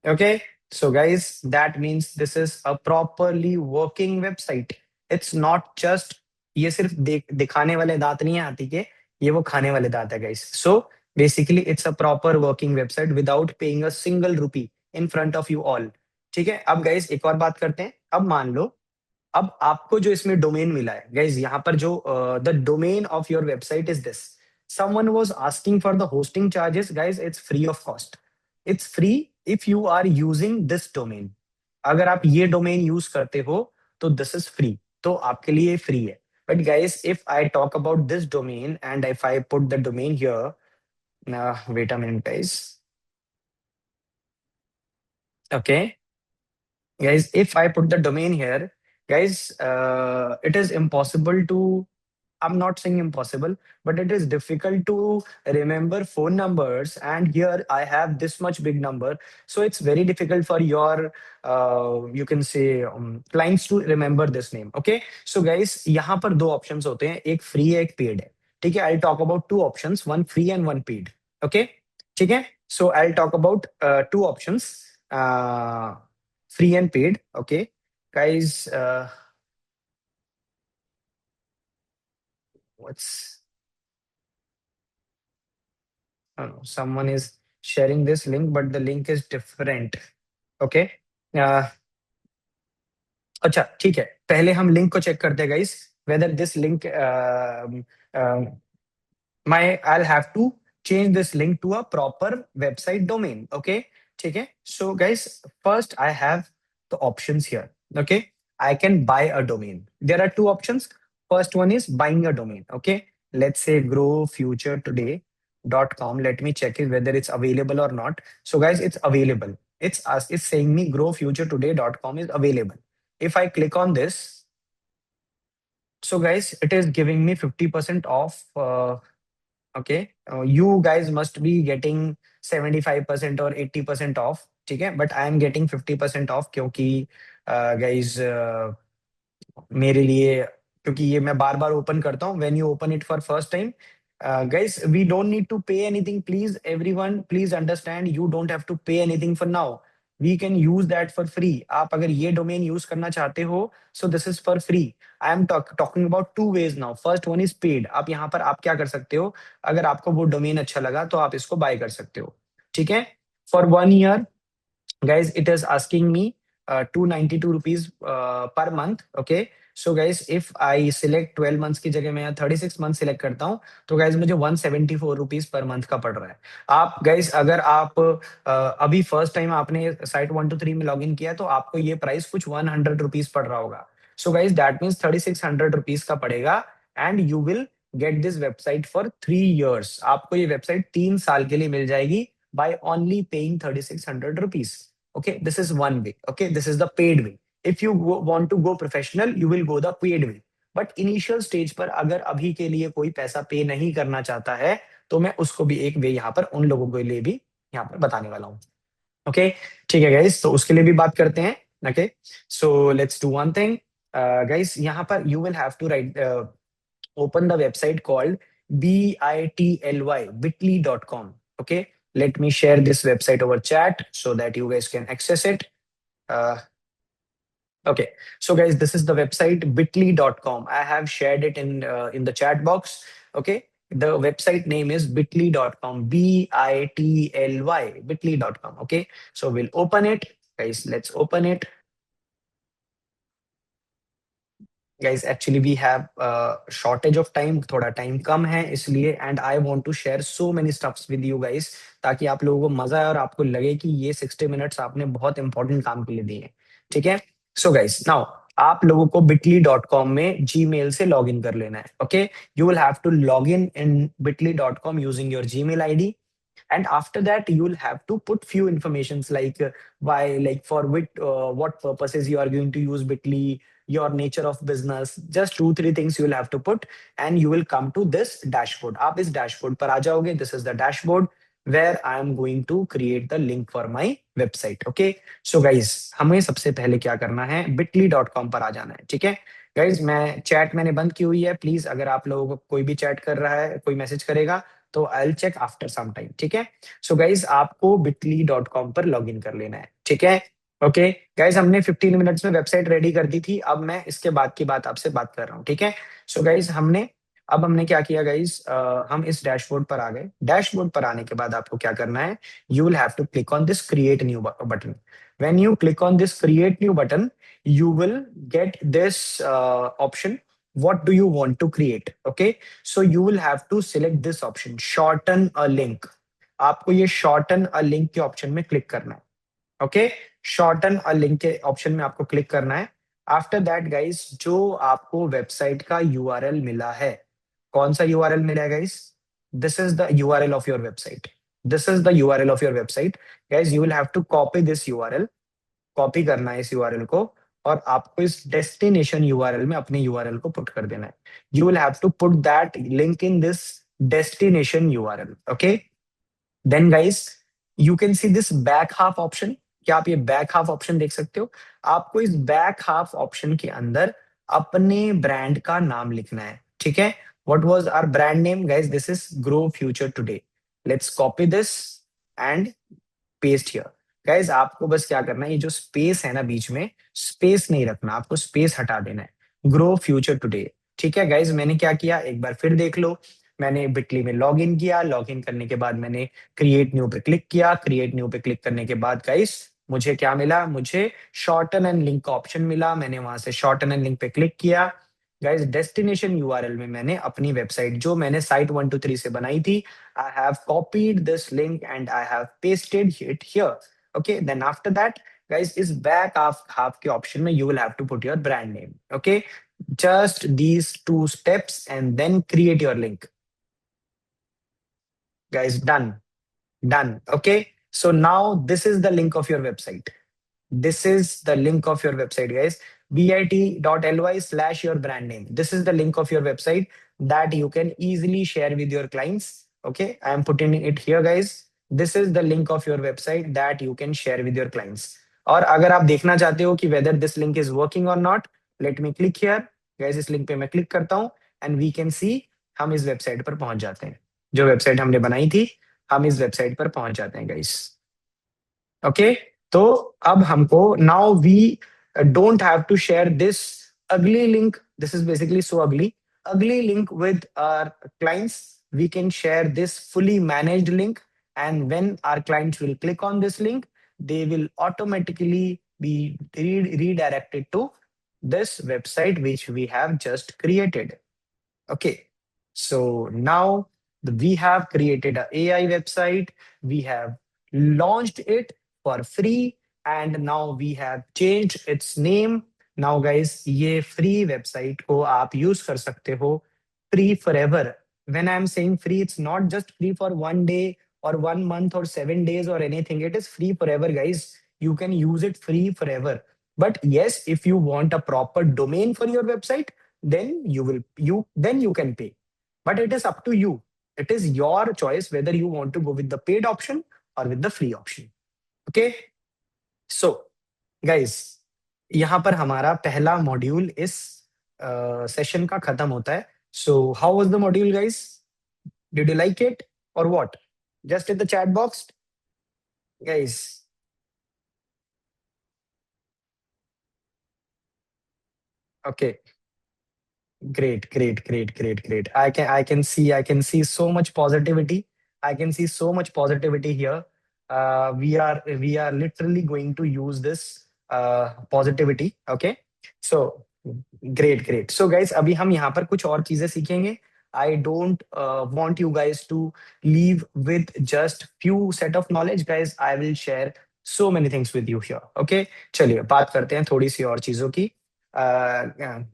Okay, so guys, that means this is a properly working website. It's not just, ये सिर्फ दिखाने वाले दांत नहीं है हाथी के, ये वो खाने वाले दांत है guys. So basically it's a proper working website without paying a single rupee in front of you all. ठीक है. अब guys एक और बात करते हैं. अब मान लो, अब आपको जो इसमें डोमेन मिला है गाइज, यहाँ पर जो the domain of your website is this. Someone was asking for the hosting charges guys, it's free of cost. It's free if you are using this domain. अगर आप ये डोमेन यूज करते हो तो दिस इज फ्री, तो आपके लिए free है. But guys if I talk about this domain and if I put the domain here, wait a minute guys. Okay guys, if I put the domain here guys, it is impossible to, I'm not saying impossible, but it is difficult to remember phone numbers. And here I have this much big number. So it's very difficult for your, you can say, clients to remember this name. Okay. So guys, यहाँ पर दो options होते हैं, एक free है, एक paid है. ठीक है. I'll talk about two options, one free and one paid. Okay. ठीक है. So I'll talk about two options, uh, free and paid. Okay. Guys, what's I don't know, someone is sharing this link, but the link is different. Okay. Uh, अच्छा ठीक है, पहले हम link को check करते हैं guys, whether this link, my I'll have to change this link to a proper website domain. Okay. ठीक है. So guys, first I have the options here. Okay. I can buy a domain. There are two options. First one is buying a domain. Okay. Let's say growfuturetoday.com. Let me check it whether it's available or not. So guys, it's available. It's saying me growfuturetoday.com is available. If I click on this, so guys, it is giving me 50% off. Okay, you guys must be getting 75% or 80% off. ठीक है, but I am getting 50% off क्योंकि guys, मेरे लिए, क्योंकि ये मैं बार बार open करता हूँ. When you open it for first time guys, we don't need to pay anything. Please everyone, please understand, you don't have to pay anything for now. We can use that for free. आप अगर ये domain use करना चाहते हो, so this is for free. I am talking about two ways now. First one is paid. आप यहाँ पर आप क्या कर सकते हो, अगर आपको वो डोमेन अच्छा लगा तो आप इसको बाय कर सकते हो. ठीक है. For 1 year guys, it is asking me 292 rupees per month. Okay. So guys, if I select 12 months की जगह मैं 36 months select करता हूँ, तो guys मुझे 174 rupees per month का पड़ रहा है. आप guys, अगर आप अभी फर्स्ट टाइम आपने साइट 123 में लॉग इन किया, तो आपको ये प्राइस कुछ 100 रुपीज पड़ रहा होगा. So guys that means 3600 rupees का पड़ेगा. And you will get this website for 3 years. आपको ये वेबसाइट 3 साल के लिए मिल जाएगी by only paying 3600 rupees. Okay, this is one way. Okay, this is the paid way. If you want to go professional, you will go the paid way. But initial stage पर अगर अभी के लिए कोई पैसा पे नहीं करना चाहता है, तो मैं उसको भी एक वे यहाँ पर उन लोगों के लिए भी यहाँ पर बताने वाला हूँ. ओके. ठीक है गाइस, तो उसके लिए भी बात करते हैं. Okay, so let's do one thing. Guys, यहाँ पर you will have to write open the website called bitly.com. Okay, let me share this website over chat so that you guys can access it. Uh, okay, so guys, this is the website bitly.com. I have shared it in the chat box. Okay, the website name is bitly.com, bitly.com. Okay, so we'll open it, guys. Let's open it. Guys actually we have shortage of time, थोड़ा time कम है इसलिए, and I want to share so many stuffs with you guys, ताकि आप लोगों को मजा आए और आपको लगे कि ये 60 मिनट्स आपने बहुत इंपॉर्टेंट काम के लिए दिए हैं। ठीक है, सो गाइस नाउ आप लोगों को bitly.com में जीमेल से लॉग इन कर लेना है। Okay, you will have to log in bitly.com using your Gmail ID, and after that you will have to put few informations like why, like for which what purposes you are going to use bitly, your nature of business, just 2 3 things you will have to put, and you will come to this dashboard. आप इस dashboard पर आ जाओगे, this is the dashboard where I am going to create the link for my website. Okay, so guys हमें सबसे पहले क्या करना है, bitly.com पर आ जाना है। ठीक है गाइज, मैं चैट मैंने बंद की हुई है, प्लीज अगर आप लोगों को कोई भी चैट कर रहा है, कोई मैसेज करेगा तो I will check after some time. ठीक है, सो गाइज आपको bitly.com पर लॉग इन कर लेना है। ठीक है, ओके गाइज, हमने 15 मिनट्स में वेबसाइट रेडी कर दी थी, अब मैं इसके बाद की बात आपसे बात कर रहा हूँ। ठीक है, सो गाइज हमने क्या किया गाइज, हम इस डैशबोर्ड पर आ गए। डैशबोर्ड पर आने के बाद आपको क्या करना है, you will have to click on this create new button. When you click on this create new button, you will get this option, what do you want to create? Okay, so you will have to select this option, shorten a link। आपको ये shorten a link के option में click करना है। Okay, shorten a link के option में आपको click करना है। आफ्टर दैट गाइस, जो आपको वेबसाइट का यूआरएल मिला है, कौन सा यूआरएल मिला है guys, this is the URL of your website, this is the URL of your website. Guys, you will have to copy this URL, copy करना है इस यूआरएल को, और आपको इस डेस्टिनेशन यूआरएल में अपने यूआरएल को पुट कर देना है। You will have to put that link in this destination URL. Okay, then guys you can see this back half option. क्या आप ये बैक हाफ ऑप्शन देख सकते हो? आपको इस बैक हाफ ऑप्शन के अंदर अपने ब्रांड का नाम लिखना है। ठीक है, what was our brand name guys, this is grow future today. Let's copy this and paste here. Guys आपको बस क्या करना है, ये जो स्पेस है ना बीच में, स्पेस नहीं रखना, आपको स्पेस हटा देना है, ग्रो फ्यूचर टुडे। ठीक है गाइस, मैंने क्या किया एक बार फिर देख लो। मैंने बिटली में लॉग इन किया, लॉग इन करने के बाद मैंने क्रिएट न्यू पे क्लिक किया, क्रिएट न्यू पे क्लिक करने के बाद गाइस मुझे क्या मिला, मुझे शॉर्टन एंड लिंक का ऑप्शन मिला। मैंने वहां से शॉर्टन एंड लिंक पे क्लिक किया। गाइस डेस्टिनेशन यूआरएल में मैंने अपनी वेबसाइट जो मैंने site123 से बनाई थी, I have copied this link and I have pasted it here. Okay, then after that guys, is back half के option में you will have to put your brand name। Okay, just these 2 steps and then create your link guys, done। Okay, so now this is the link of your website, this is the link of your website guys, bit.ly/your brand name, this is the link of your website that you can easily share with your clients। Okay, I am putting it here guys, this is the link of your website that you can share with your clients। और अगर आप देखना चाहते हो कि whether this link is working or not, let me click here guys, इस link पे मैं क्लिक करता हूँ and we can see हम इस वेबसाइट पर पहुंच जाते हैं। जो वेबसाइट हमने बनाई थी, हम इस वेबसाइट पर पहुंच जाते हैं गाइस। ओके, तो अब हमको now we don't have to share this ugly link, this is basically so ugly link with our clients। We can share this fully managed link, and when our clients will click on this link, they will automatically be redirected to this website which we have just created। Okay, so now we have created a AI website. We have launched it for free, and now we have changed its name। Now guys, ये free website को आप use कर सकते हो free forever। When I'm saying free, it's not just free for 1 day or 1 month or 7 days or anything. It is free forever, guys. You can use it free forever. But yes, if you want a proper domain for your website, then you can pay, but it is up to you, it is your choice whether you want to go with the paid option or with the free option। Okay, so guys यहाँ पर हमारा पहला module इस session का खत्म होता है. So how was the module guys? Did you like it or what? Just in the chat box guys. Okay. Great. I can see so much positivity. I can see so much positivity here. We are literally going to use this positivity. Okay. So great. So guys, अभी हम यहाँ पर कुछ और चीजें सीखेंगे. I don't want you guys to leave with just few set of knowledge, guys. I will share so many things with you here. Okay. चलिए बात करते हैं थोड़ी सी और चीजों की.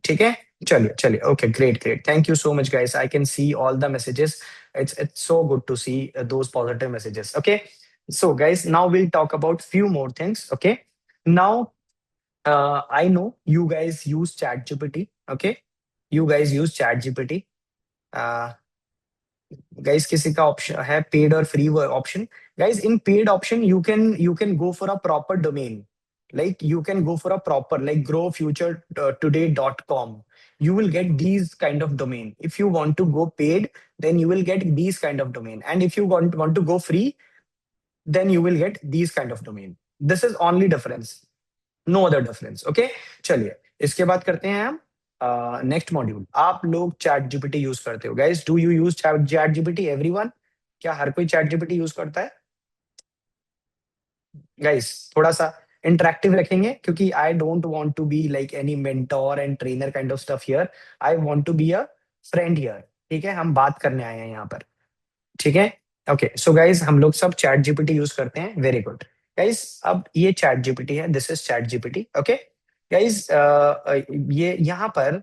ठीक है. चलिए. Okay, great. Thank you so much, guys. I can see all the messages. It's so good to see those positive messages. Okay, so guys, now we'll talk about few more things. Okay, now I know you guys use ChatGPT. Okay, you guys use ChatGPT. Uh, guys, किसी का option है paid और free option? Guys, in paid option you can go for a proper domain, like you can go for a proper like growfuturetoday.com. You will get these kind of domain. If you want to go paid, then you will get these kind of domain, and if you want to go free, then you will get these kind of domain. This is only difference, no other difference. Okay, चलिए इसके बाद करते हैं हम next module. आप लोग chat GPT use करते हो guys? Do you use chat GPT everyone? क्या हर कोई चैट जीपीटी यूज करता है गाइस? थोड़ा सा इंटरेक्टिव रखेंगे क्योंकि I don't want to be like any mentor and trainer kind of stuff here. I want to be a friend here. ठीक है, हम बात करने आए हैं यहाँ पर. ठीक है. ओके, सो गाइज हम लोग सब चैट जीपीटी यूज करते हैं. Very good guys. अब ये चैट जीपीटी है, this is chat GPT. Okay guys, ये यहाँ पर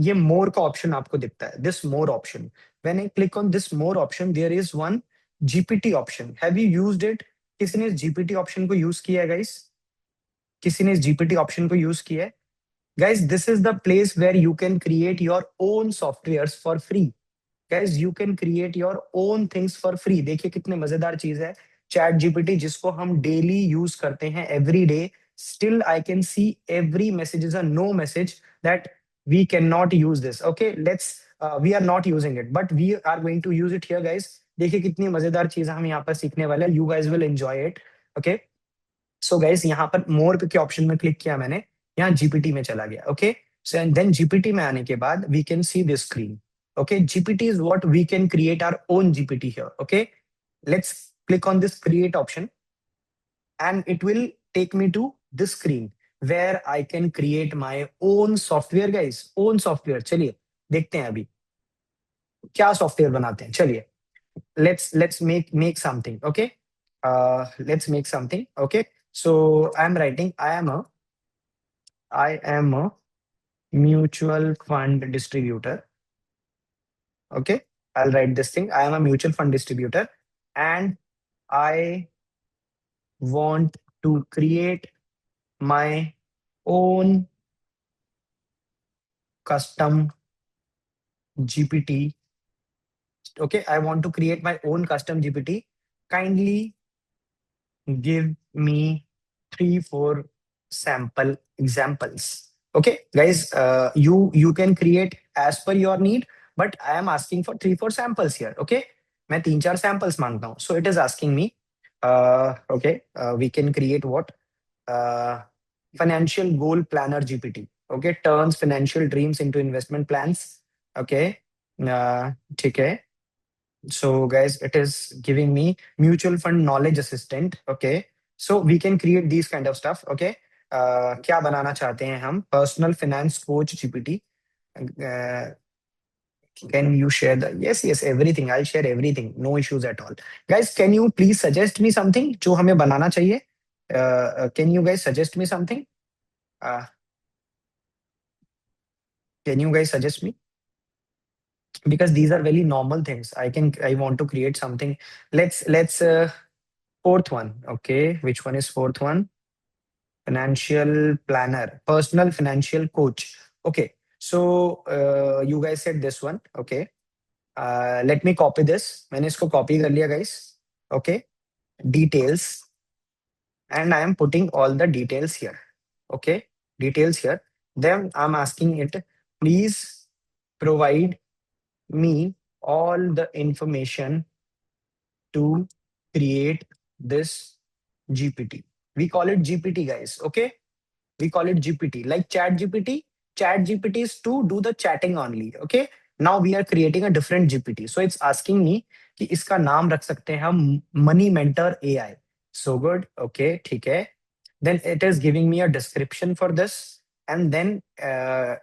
ये मोर का ऑप्शन आपको दिखता है, this more option. When I click on this more option there is one GPT option. Have you used it? किसी ने जीपीटी ऑप्शन को यूज किया है गाइज? किसी ने जीपीटी ऑप्शन को यूज किया है? Guys, this is the place where you can create your own software for free. Guys, you can create your own things for free. देखिए कितने मजेदार चीज है चैट जीपीटी, जिसको हम डेली यूज करते हैं, every day. Still I can see every message is a no message that we can not use this. Okay, let's we are not using it but we are going to use it here guys. देखिए कितनी मजेदार चीज हम यहाँ पर सीखने वाले हैं. You guys will enjoy it. Okay, so guys यहाँ पर मोर के ऑप्शन में क्लिक किया मैंने, यहाँ जीपीटी में चला गया. Okay, so and then GPT में आने के बाद we can see this screen. Okay, GPT is what we can create our own GPT here. Okay, let's click on this create option and it will take me to this screen where I can create my own software guys. own software. चलिए देखते हैं अभी क्या software बनाते हैं. चलिए let's make something. Okay, let's make something. Okay, so I'm writing I am a mutual fund distributor. Okay, I'll write this thing. I am a mutual fund distributor and I want to create my own custom GPT. Okay, I want to create my own custom GPT. Kindly give me 3 4 sample examples. Okay guys, you can create as per your need, but I am asking for 3 4 samples here. Okay, मैं 3 4 samples मांगता हूँ. So it is asking me okay, we can create what uh, financial goal planner GPT. Okay, turns financial dreams into investment plans. Okay, ठीक है. So guys, it is giving me mutual fund knowledge assistant. Okay, so we can create these kind of stuff. Okay, क्या बनाना चाहते हैं हम? Personal finance coach GPT. uh, can you share the? Yes, everything. I'll share everything, no issues at all. Guys, can you please suggest me something जो हमें बनाना चाहिए? Can you guys suggest me something? uh, can you guys suggest me? Because these are very normal things. I want to create something. Let's fourth one. Okay, which one is fourth one? Financial planner, personal financial coach. Okay, so you guys said this one. Okay, let me copy this. मैंने इसको copy कर लिया guys. Okay, details, and I am putting all the details here. Okay, details here. Then I'm asking it, please provide me all the information to create this GPT. We call it GPT, guys. Okay, we call it GPT, like Chat GPT. Chat GPT is to do the chatting only. Okay, now we are creating a different GPT. So it's asking me कि इसका नाम रख सकते हैं हम money mentor AI. So good. Okay, ठीक है. Then it is giving me a description for this, and then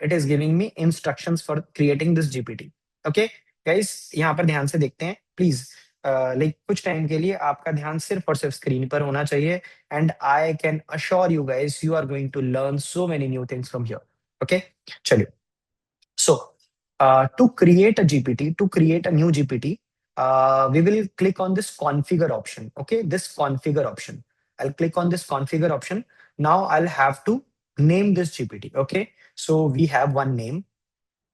it is giving me instructions for creating this GPT. Okay, guys, यहाँ पर ध्यान से देखते हैं प्लीज. लाइक कुछ टाइम के लिए आपका ध्यान सिर्फ और सिर्फ स्क्रीन पर होना चाहिए. And I can assure you guys, you are going to learn so many new things from here. Okay, चलिए. So, to create a GPT, to create a new GPT, we will click on this configure option. Okay, this configure option. I'll click on this configure option. Now I'll have to name this GPT. Okay, so we have one name.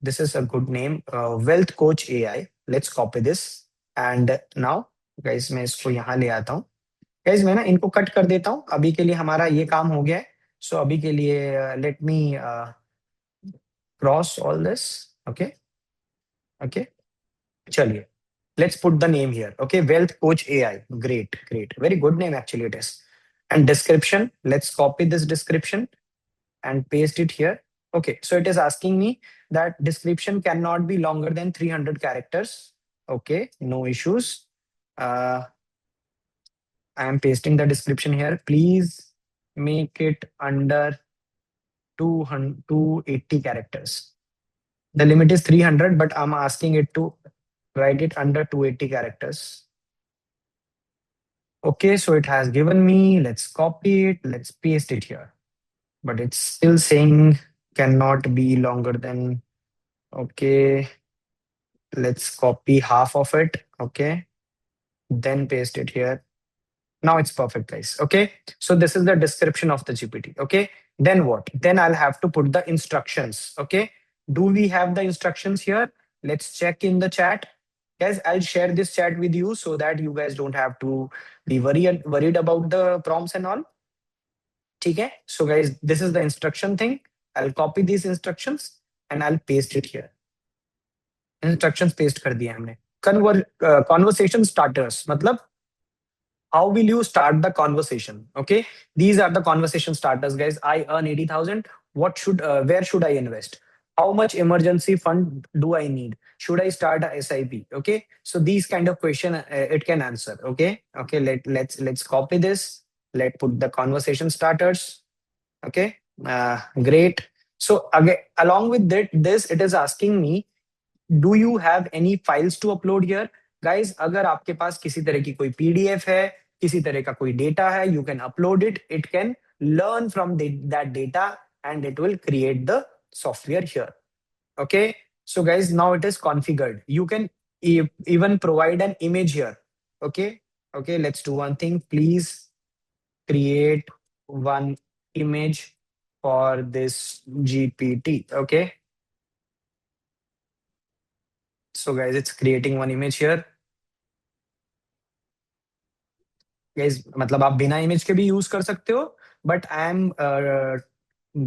This is a good name, Wealth Coach AI. Let's copy this. And now, guys, मैं इसको यहाँ ले आता हूँ. Guys मैं ना इनको cut कर देता हूँ, अभी के लिए हमारा ये काम हो गया है. सो अभी के लिए let me cross all this. Okay, okay, चलिए. Let's put the name here. Okay, Wealth Coach AI. Great, great. Very good name actually it is. And description, let's copy this description and paste it here. Okay, so it is asking me that description cannot be longer than 300 characters. Okay, no issues. Uh, I am pasting the description here. Please make it under 200, 280 characters. The limit is 300, but I'm asking it to write it under 280 characters. Okay, so it has given me. Let's copy it. Let's paste it here. But it's still saying cannot be longer than. Okay, let's copy half of it. Okay, then paste it here. Now it's perfect, guys. Okay, so this is the description of the GPT. Okay, then what? Then I'll have to put the instructions. Okay, do we have the instructions here? Let's check in the chat. Guys, I'll share this chat with you so that you guys don't have to be worried about the prompts and all. Okay, so guys, this is the instruction thing. I'll copy these instructions and I'll paste it here. Instructions paste कर दिया हमने. Conversation starters मतलब how will you start the conversation? Okay, these are the conversation starters, guys. I earn 80,000. What should where should I invest? How much emergency fund do I need? Should I start a SIP? Okay, so these kind of question it can answer. Okay, okay, let's copy this. Let put the conversation starters. Okay, great. So again, along with that, this it is asking me, do you have any files to upload here. Guys, अगर आपके पास किसी तरह की कोई PDF है, किसी तरह का कोई डेटा है, you can upload it. It can learn from that data and it will create the software here. Okay, so guys, now it is configured. You can even provide an image here. Okay, okay, let's do one thing. Please create one image for this GPT. Okay, so guys, it's creating one image here. Guys, मतलब आप बिना image के भी use कर सकते हो, but I am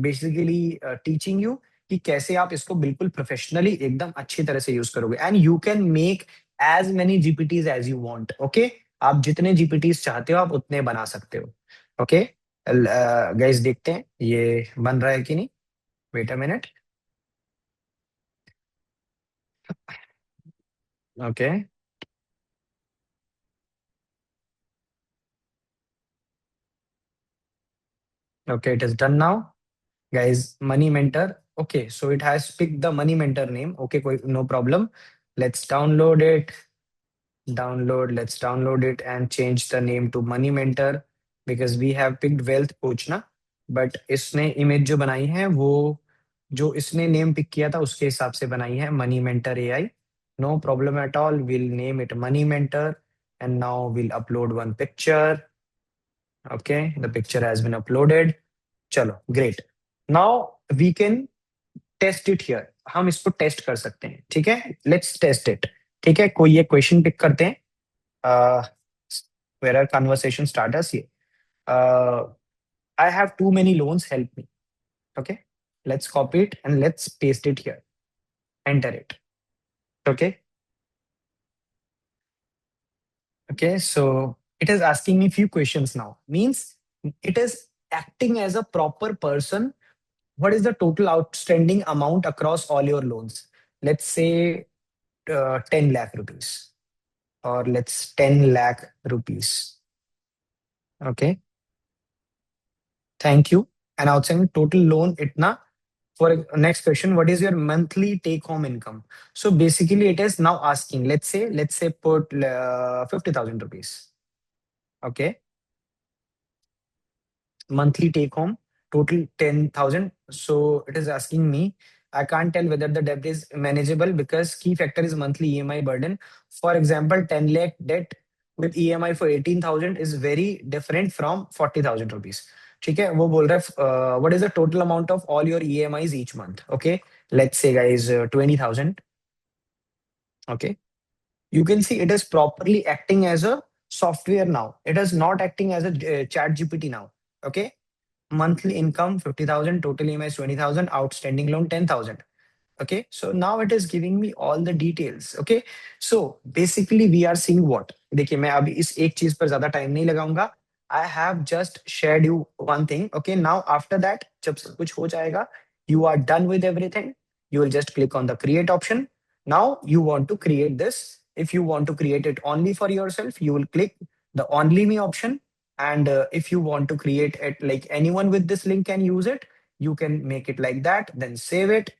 basically teaching you कि कैसे आप इसको बिल्कुल प्रोफेशनली एकदम अच्छी तरह से यूज करोगे. And you can make as many GPTs as you want. Okay, आप जितने जीपीटीज चाहते हो आप उतने बना सकते हो. ओके, गाइस, देखते हैं ये बन रहा है कि नहीं. Wait a minute. Okay, okay, it is done now. Guys, money mentor. Okay, so it has picked the money mentor name. Okay, no problem. Let's download it. Let's download it and change the name to money mentor because we have picked wealth coach ना. But इसने image जो बनाई है वो जो इसने name pick किया था उसके हिसाब से बनाई है money mentor AI. No problem at all. We'll name it money mentor and now we'll upload one picture. Okay, the picture has been uploaded. चलो, great. Now we can test it here. हम इसको test कर सकते हैं. ठीक है, let's test it. ठीक है, कोई ये क्वेश्चन पिक करते हैं. Where are conversation starters. ये I have too many loans, help me. Okay, let's copy it and let's paste it here. Enter it. Okay. Okay, so it is asking me few questions now. Means it is acting as a proper person. What is the total outstanding amount across all your loans? Let's say 10 lakh rupees, or let's 10 lakh rupees. Okay, thank you. And outstanding total loan itna. For next question, what is your monthly take home income? So basically it is now asking, let's say put 50,000 rupees. Okay, monthly take home total 10,000. So it is asking me, I can't tell whether the debt is manageable because key factor is monthly EMI burden. For example, 10 lakh debt with EMI for 18,000 is very different from 40,000 rupees. ठीक है, वो बोल रहा है what is the total amount of all your EMIs each month? Okay, let's say guys 20,000. Okay, you can see it is properly acting as a software now. It is not acting as a chat GPT now. Okay, monthly income 50,000, total EMI is 20,000, outstanding loan 10,000. Okay, so now it is giving me all the details. Okay, so basically we are seeing what, देखिए मैं अभी इस एक चीज पर ज्यादा time नहीं लगाऊंगा. I have just shared you one thing. Okay, now after that जब सब कुछ हो जाएगा, you are done with everything, you will just click on the create option. Now you want to create this. If you want to create it only for yourself, you will click the only me option. And if you want to create it like anyone with this link can use it, you can make it like that, then save it.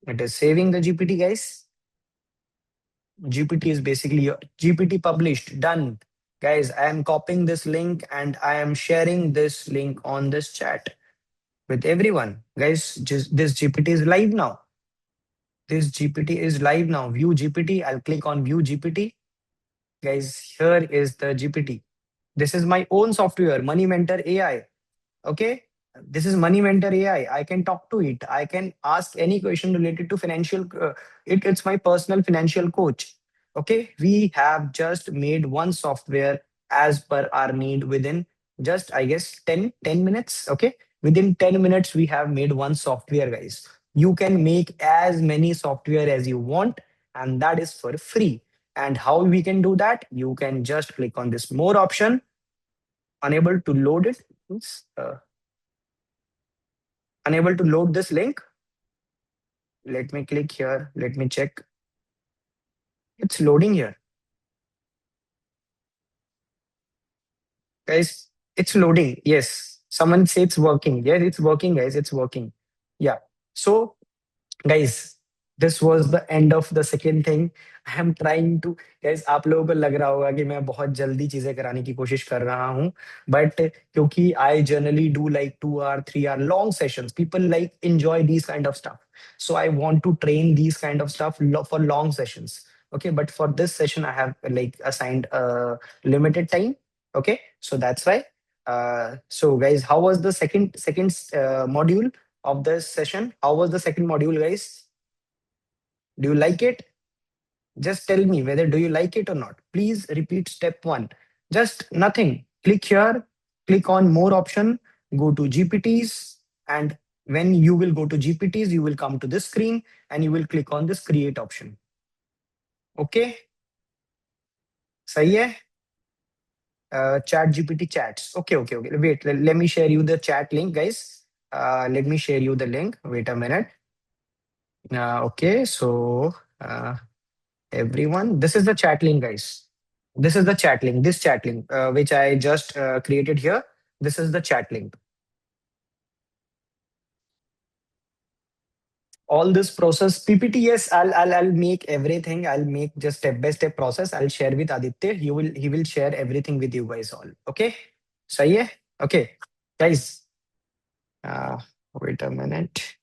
It is saving the GPT, guys. GPT is basically your GPT published, done. Guys, I am copying this link and I am sharing this link on this chat with everyone. Guys, just this GPT is live now. This GPT is live now. View GPT. I'll click on view GPT. Guys, here is the GPT. This is my own software, Money Mentor AI. Okay, this is Money Mentor AI. I can talk to it, I can ask any question related to financial it's my personal financial coach. Okay, we have just made one software as per our need within just I guess 10 minutes. Okay, within 10 minutes we have made one software, guys. You can make as many software as you want, and that is for free. And how we can do that? You can just click on this more option. Unable to load it. Oops, unable to load this link. Let me click here. Let me check. It's loading here. Guys, it's loading. Yes. Someone say it's working. Yes, it's working, guys. It's working. Yeah. So guys, this was the end of the second thing. I am trying to, guys, आप लोगों को लग रहा होगा कि मैं बहुत जल्दी चीजें कराने की कोशिश कर रहा हूँ, बट क्योंकि I generally do like 2 hour 3 hour long sessions, people like enjoy these kind of stuff, so I want to train these kind of stuff for long sessions. Okay, but for this session I have like assigned a limited time. Okay, so that's why. So guys, how was the second module of this session? How was the second module, guys? Do you like it? Just tell me whether do you like it or not. Please repeat step one. Just nothing. Click here, click on more option, go to GPTs, and when you will go to GPTs, you will come to this screen and you will click on this create option. Okay, सही है? Chat GPT chats. Okay, okay, okay. Wait, let me share you the chat link, guys. Let me share you the link. Wait a minute. Okay, so everyone, this is the chat link, guys. This is the chat link, this chat link, which I just created here. This is the chat link. All this process, PPT, yes, I'll make everything. I'll make just step by step process. I'll share with Aditya. He will share everything with you guys all. Okay. सही है? Okay. Guys, uh, wait a minute.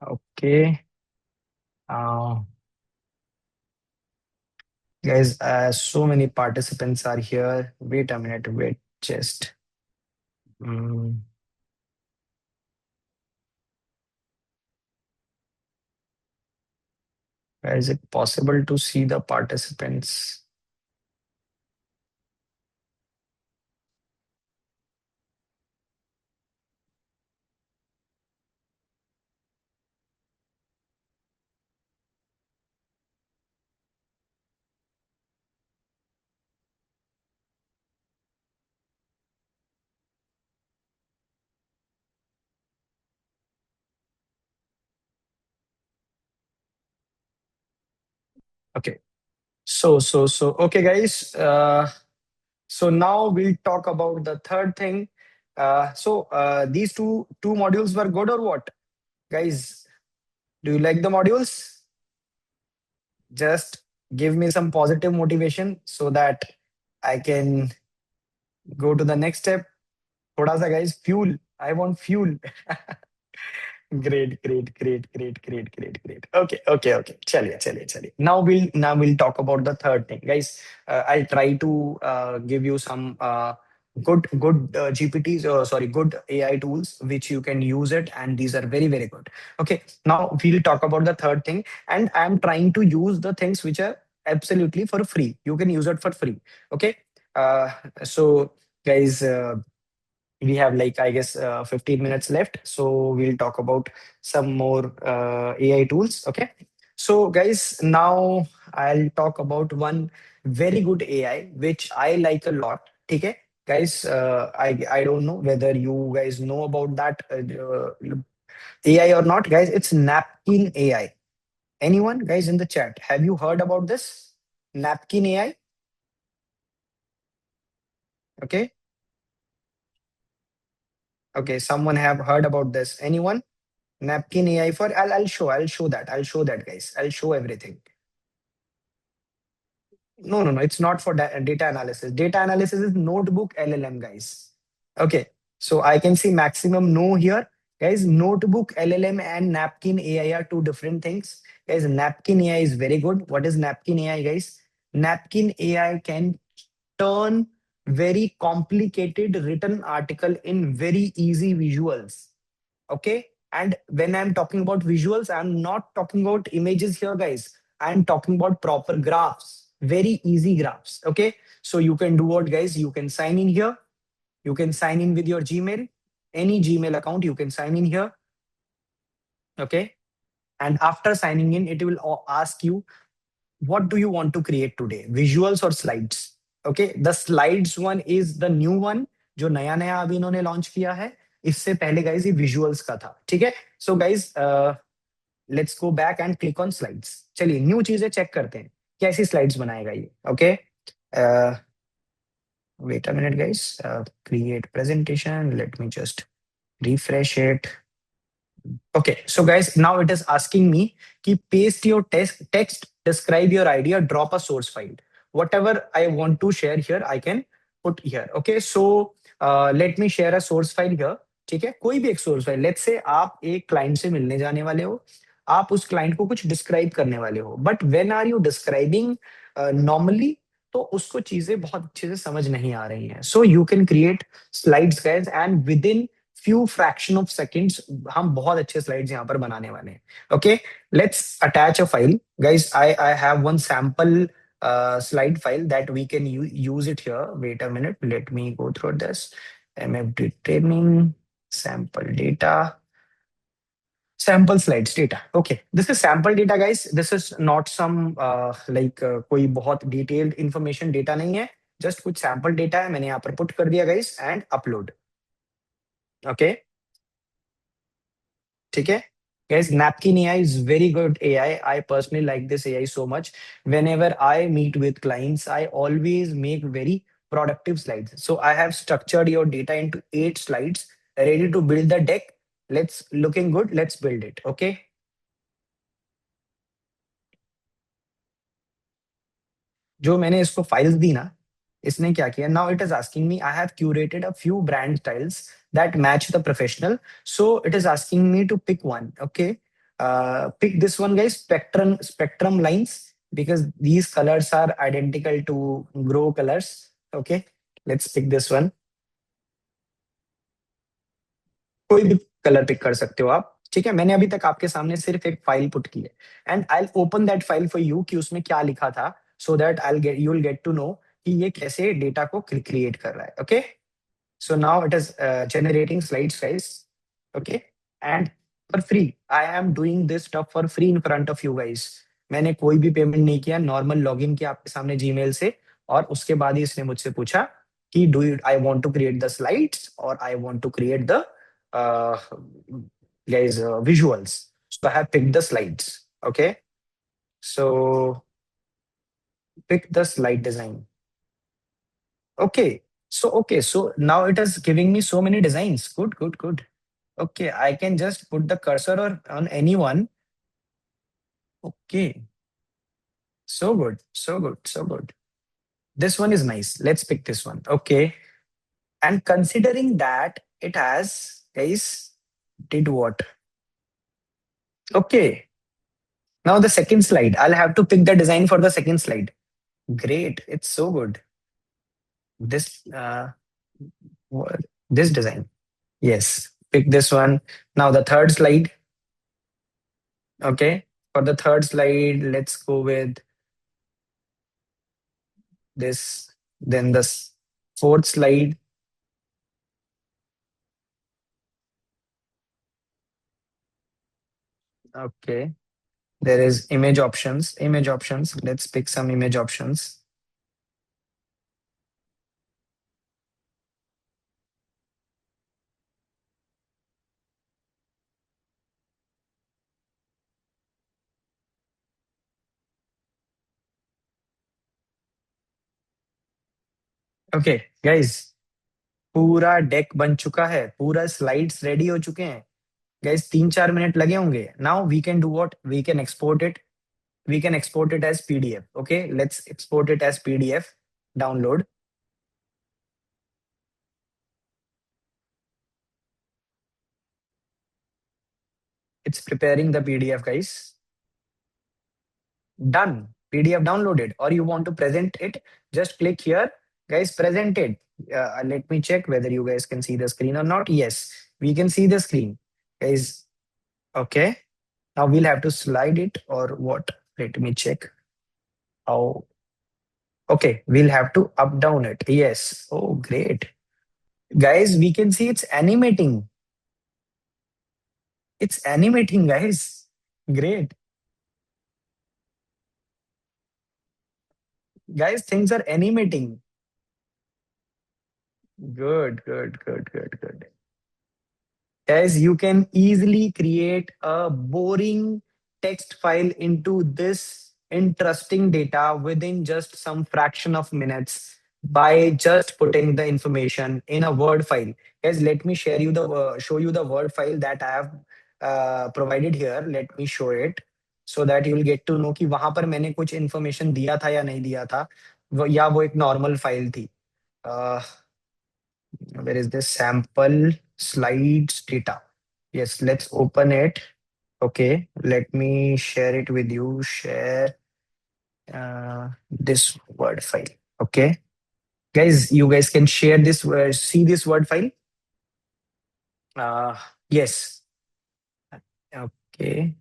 Okay. Uh, Guys, so many participants are here. Wait a minute, wait, just. mm, is it possible to see the participants? Okay. Okay, guys. So now we'll talk about the third thing. These two modules were good or what? Guys, do you like the modules? Just give me some positive motivation so that I can go to the next step. Thoda sa guys, fuel. I want fuel. Great. Okay. चलिए. Now we'll talk about the third thing, guys. I'll try to give you some good GPTs, sorry, good AI tools which you can use it, and these are very good. Okay, now we'll talk about the third thing, and I'm trying to use the things which are absolutely for free. You can use it for free. Okay, uh, so guys. We have like I guess 15 minutes left, so we'll talk about some more AI tools. Okay, so guys, now I'll talk about one very good AI which I like a lot. Okay, guys, I don't know whether you guys know about that AI or not. Guys, it's Napkin AI. Anyone guys in the chat, have you heard about this Napkin AI? Okay, okay, someone have heard about this? Anyone? Napkin AI for I'll show that guys. I'll show everything. No. It's not for data analysis. Data analysis is notebook LLM, guys. Okay. So I can see maximum no here. Guys, notebook LLM and napkin AI are two different things. Guys, napkin AI is very good. What is napkin AI, guys? Napkin AI can turn very complicated written article in very easy visuals. Okay, and when I'm talking about visuals, I'm not talking about images here, guys. I'm talking about proper graphs, very easy graphs. Okay, so you can do what, guys? You can sign in here. You can sign in with your Gmail, any Gmail account. You can sign in here. Okay, and after signing in, it will ask you, what do you want to create today, visuals or slides? Okay, the slides one is the new one जो नया नया अभी इन्होंने launch किया है. इससे पहले guys ये विजुअल्स का था. ठीक है, so guys let's go back and click on slides. चलिए न्यू चीजें चेक करते हैं, कैसी स्लाइड्स बनाएगा ये. Okay, wait a minute guys. Create presentation, let me just refresh it. Okay, so guys, now it is asking me कि paste your text, describe your idea, drop a source file. Whatever I want to share here, I can put here. Okay, so let me share a source file here. ठीक है, कोई भी एक source file. Let's say आप एक client से मिलने जाने वाले हो, आप उस क्लाइंट को कुछ डिस्क्राइब करने वाले हो, but when are you describing normally, तो उसको चीजें बहुत अच्छे से समझ नहीं आ रही हैं. सो you can create slides guys, and with in few fraction of seconds हम बहुत अच्छे स्लाइड्स यहाँ पर बनाने वाले हैं. Okay, let's attach a file. Guys, I have one sample slide file that we can use it here. Wait a minute, let me go through this. MFD training, sample data, sample slides data. Okay, this is sample data, guys. This is not some like कोई बहुत detailed information data नहीं है, just कुछ sample data है, मैंने यहाँ पर put कर दिया guys and upload. Okay, ठीक है. Guys, Napkin AI is very good AI. I personally like this AI so much. Whenever I meet with clients, I always make very productive slides. So I have structured your data into 8 slides, ready to build the deck. Let's looking good. Let's build it. Okay. जो मैंने इसको files दी ना, इसने क्या किया? Now it is asking me, I have curated a few brand styles that match the professional. So it is asking me to pick one. Okay, pick this one, guys. Spectrum lines. because these colors are identical to grow colors. Okay, let's pick this one. कोई भी colour pick कर सकते हो आप, ठीक है। मैंने अभी तक आपके सामने सिर्फ एक फाइल पुट की है, and I open that file for you कि उसमें क्या लिखा था, so that I get you will get to know कि ये कैसे डेटा को क्रिएट कर रहा है। ओके, so now it is generating slides, guys. Okay, and for free I am doing this stuff for free in front of you guys. मैंने कोई भी पेमेंट नहीं किया, नॉर्मल लॉगिन किया आपके सामने जीमेल से, और उसके बाद ही इसने मुझसे पूछा कि do you I want to create the slides or I want to create the guys visuals. So I have picked the slides. Okay, so pick the slide design. Okay, so now it is giving me so many designs. Good, good, good. Okay, I can just put the cursor on anyone. Okay, so good, so good, so good. This one is nice. Let's pick this one. Okay, and considering that it has, guys, did what? Okay, now the second slide. I'll have to pick the design for the second slide. Great, it's so good. This what, this design. Yes, pick this one. Now the third slide. Okay, for the third slide, let's go with this. Then the fourth slide. Okay, there is image options. Image options. Let's pick some image options. Okay, guys, पूरा deck बन चुका है, पूरा slides ready हो चुके हैं। Guys 3-4 minute लगे होंगे। Now we can do what, we can export it, we can export it as PDF. Okay, let's export it as PDF. Download. It's preparing the PDF, guys. Done. PDF downloaded. Or you want to present it? Just click here, guys. Present it. Let me check whether you guys can see the screen or not. Yes, we can see the screen, guys. Okay. Now we'll have to slide it or what? Let me check. How? Okay, we'll have to up down it. Yes. Oh, great. Guys, we can see it's animating. It's animating, guys. Great. Guys, things are animating. Good, good, good, good, good. Guys, you can easily create a boring text file into this interesting data within just some fraction of minutes by just putting the information in a Word file. Guys, let me share you the show you the Word file that I have provided here. Let me show it so that you will get to know कि वहां पर मैंने कुछ information दिया था या नहीं दिया था, या वो एक normal file थी। Uh, where is this sample slides data? Yes, let's open it. Okay, let me share it with you. Share this Word file. Okay, guys, you guys can share this. See this Word file. Uh, yes. Okay.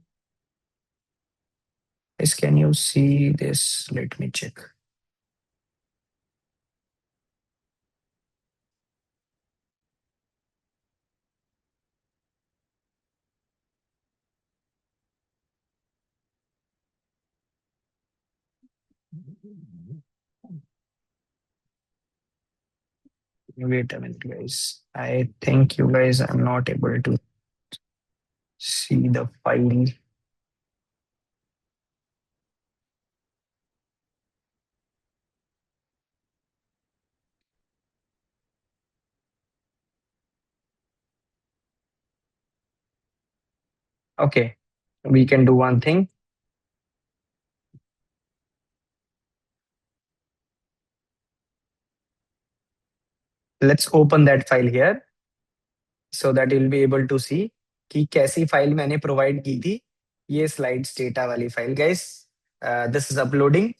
Yes, can you see this? Let me check. Wait a minute, guys. I think you guys are not able to see the file. Okay, we can do one thing. Let's open that file here so that you'll be able to see कि कैसी file मैंने provide की थी, ये slides data वाली file. Guys, this is uploading.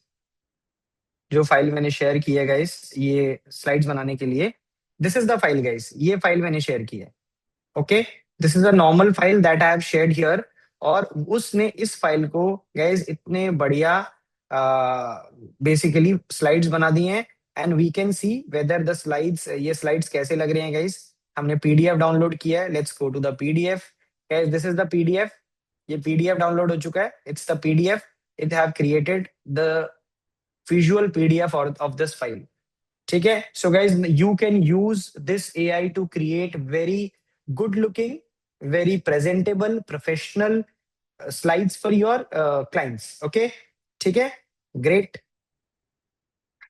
जो file मैंने share की है गाइस, ये स्लाइड्स बनाने के लिए, this is the file guys, ये फाइल मैंने शेयर की है। Okay, this is a normal file that I have shared here. और उसने इस फाइल को गाइस इतने बढ़िया बेसिकली स्लाइड्स बना दिए हैं। And we can see whether the slides, ये स्लाइड्स कैसे लग रहे हैं गाइस। हमने पीडीएफ डाउनलोड किया है, let's go to the PDF. Guys this is the PDF, ये पीडीएफ डाउनलोड हो चुका है, it's the PDF. It have created the visual PDF of this file. ठीक है, so guys you can use this AI to create very good looking, very presentable, professional slides for your clients. Okay, ठीक है, great.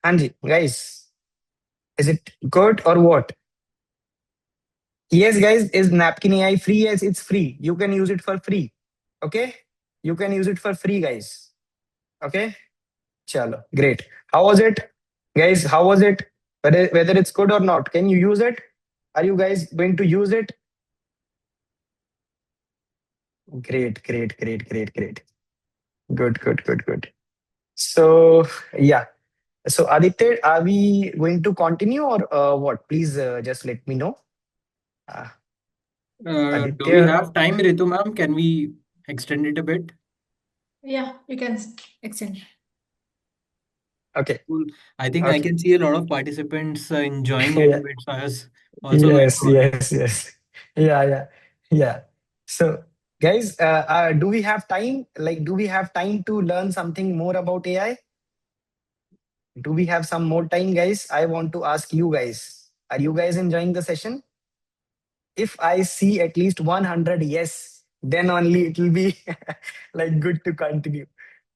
हाँ जी guys, is it good और what? Yes guys, is napkin AI free? Yes, it's free, you can use it for free. Okay, you can use it for free guys. Okay, chalo, great. How was it guys, how was it? Whether it's good or not, can you use it? Are you guys going to use it? Great, great, great, great, great. Good, good, good, good. So, yeah. So, Aditya, are we going to continue or what? Please just let me know. Uh, Do we Aditya, have time, Ritu ma'am? Can we extend it a bit? Yeah, you can extend. okay, Cool. I think I okay. can see a lot of participants enjoying it a Yeah. bit, so I was also going Yes, to ask. yes, yes. Yeah, yeah, yeah. So, guys, do we have time? Like, do we have time to learn something more about AI? Do we have some more time, guys? I want to ask you guys. Are you guys enjoying the session? If I see at least 100 yes, then only it will be like good to continue.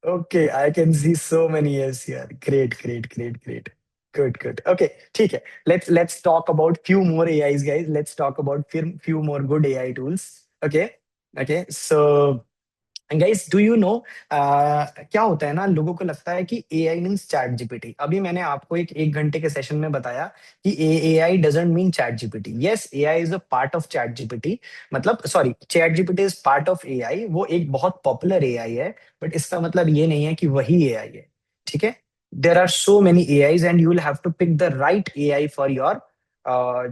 Okay, I can see so many yes here. Great, great, great, great. Good, good. Okay, ठीक है. Let's talk about few more AIs, guys. Let's talk about few more good AI tools. Okay, okay. So guys do you know, क्या होता है ना, लोगों को लगता है कि एआई मीन्स चैट जीपीटी। अभी मैंने आपको एक घंटे के सेशन में बताया कि AI doesn't mean ChatGPT. Yes, AI is a part of ChatGPT, मतलब sorry, ChatGPT is part of AI, वो एक बहुत पॉपुलर एआई है। बट इसका मतलब ये नहीं है कि वही एआई है। ठीक है, there are so many AIs and you will have to pick the right AI for your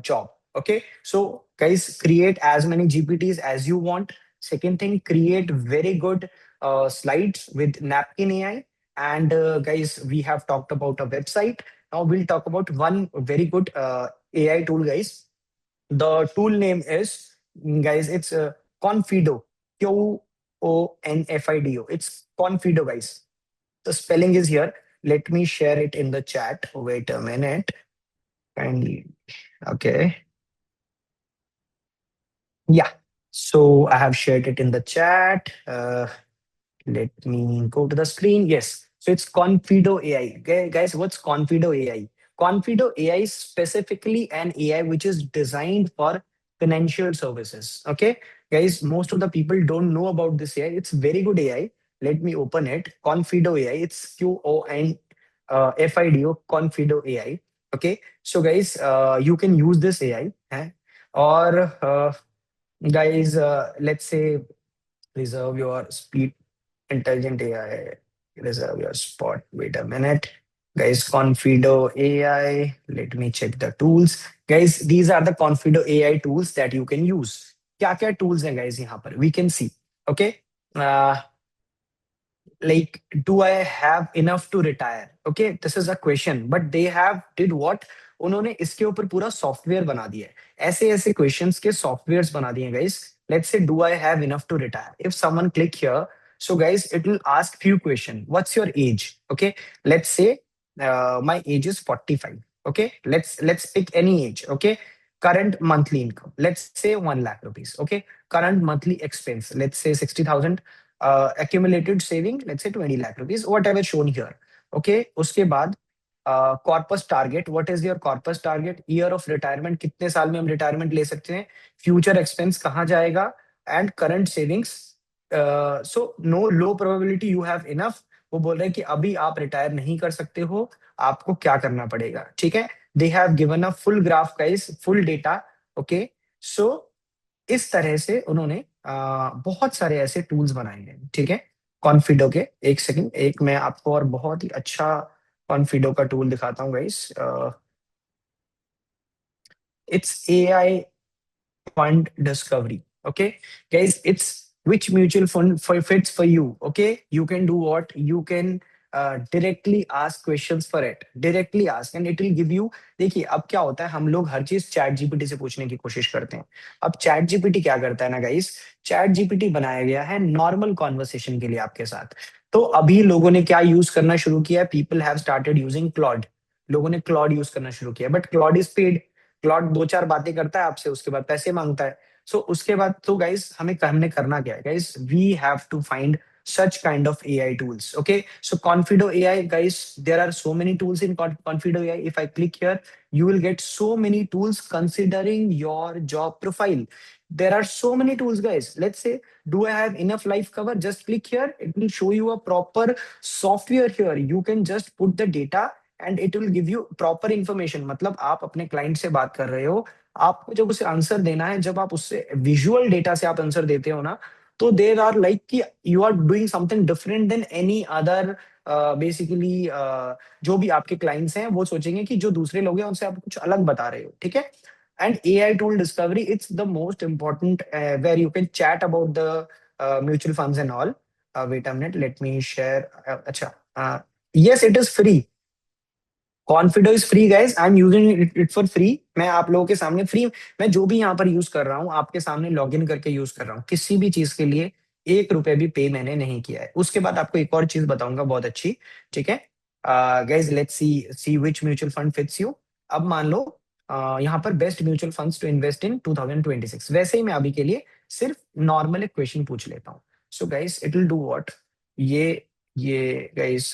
job. Okay, so guys create as many GPTs as you want. Second thing, create very good slides with Napkin AI. And guys, we have talked about a website. Now we'll talk about one very good AI tool, guys. The tool name is, guys, it's Confido. Confido. It's Confido, guys. The spelling is here. Let me share it in the chat. Wait a minute. Kindly. Okay. Yeah. So I have shared it in the chat. Let me go to the screen. Yes. So it's Confido AI. Okay, guys, what's Confido AI? Confido AI is specifically an AI which is designed for financial services. Okay, guys, most of the people don't know about this AI. It's very good AI. Let me open it. Confido AI. It's Confido, Confido AI. Okay, so guys, you can use this AI. Or guys, let's say reserve your speed, intelligent AI, reserve your spot. Wait a minute. Guys, Confido AI. Let me check the tools. Guys, these are the Confido AI tools that you can use. क्या क्या tools हैं guys यहाँ पर? We can see. Okay. Uh, like, do I have enough to retire? Okay, this is a question, but they have did what? उन्होंने इसके ऊपर पूरा software बना दिया है। ऐसे ऐसे क्वेश्चंस के सॉफ्टवेयर्स बना दिए guys. Let's say do I have enough to retire? If someone click here, so guys it will ask few question. What's your age? Okay, let's say my age is 45. Okay, let's pick any age. Okay, current monthly income, let's say 1 lakh rupees. Okay, current monthly expense, let's say 60,000. Accumulated saving, let's say 20 lakh rupees, whatever shown here. Okay, उसके बाद corpus target, what is your corpus target? Year of retirement, कितने साल में हम retirement ले सकते हैं? Future expense कहाँ जाएगा? And current savings. So no, low probability you have enough. वो बोल रहे हैं कि अभी आप रिटायर नहीं कर सकते हो, आपको क्या करना पड़ेगा? ठीक है, they have given a full graph guys, full data. Okay, so इस तरह से उन्होंने बहुत सारे ऐसे टूल्स बनाए हैं। ठीक है, कॉन्फिडो के, एक सेकंड, एक मैं आपको और बहुत ही अच्छा कॉन्फिडो का टूल दिखाता हूँ guys. It's AI fund discovery. Okay, guys, it's which mutual fund fits for you. Okay, you can do what you can directly ask questions for it, directly ask and it will give you. देखिए अब क्या होता है, हम लोग हर चीज chat GPT से पूछने की कोशिश करते हैं. अब चैट जीपीटी क्या करता है ना गाइस, चैट जीपीटी बनाया गया है नॉर्मल कॉन्वर्सेशन के लिए आपके साथ. तो अभी लोगों ने क्या यूज करना शुरू किया है, people have started using Claude. लोगों ने क्लॉड यूज करना शुरू किया, but Claude is paid. Claude दो चार बातें करता है आपसे, उसके बाद पैसे मांगता है. सो उसके बाद तो गाइस हमने करना क्या है guys, we have to find such kind of AI tools. Okay, so Confido AI, guys, there are so many tools in Confido AI. If I click here, you will get so many tools considering your job profile. There are so many tools, guys. Let's say, do I have enough life cover? Just click here. It will show you a proper software here. You can just put the data and it will give you proper information. मतलब आप अपने client से बात कर रहे हो, आपको जब उसे आंसर देना है, जब आप उससे विजुअल डेटा से आप आंसर देते हो ना, तो देर आर लाइक कि you are doing something different than any other. Basically जो भी आपके क्लाइंट्स हैं वो सोचेंगे कि जो दूसरे लोग हैं उनसे आप कुछ अलग बता रहे हो. ठीक है. And AI tool discovery, it's the most important where you can chat about the mutual funds and all. Wait a minute, let me share. अच्छा, yes, it is free. Confido is free guys, I am using it for free. मैं आप लोगों के सामने free, मैं जो भी यहाँ पर यूज कर रहा हूँ आपके सामने लॉग इन करके यूज कर रहा हूँ. किसी भी चीज के लिए 1 रुपए भी पे मैंने नहीं किया है. उसके बाद आपको एक और चीज बताऊंगा बहुत अच्छी. ठीक है guys, let's see which mutual fund fits you. अब मान लो यहाँ पर best mutual funds to invest in 2026. वैसे ही मैं अभी के लिए सिर्फ नॉर्मल एक क्वेश्चन पूछ लेता हूँ. So guys it will do what, ये guys,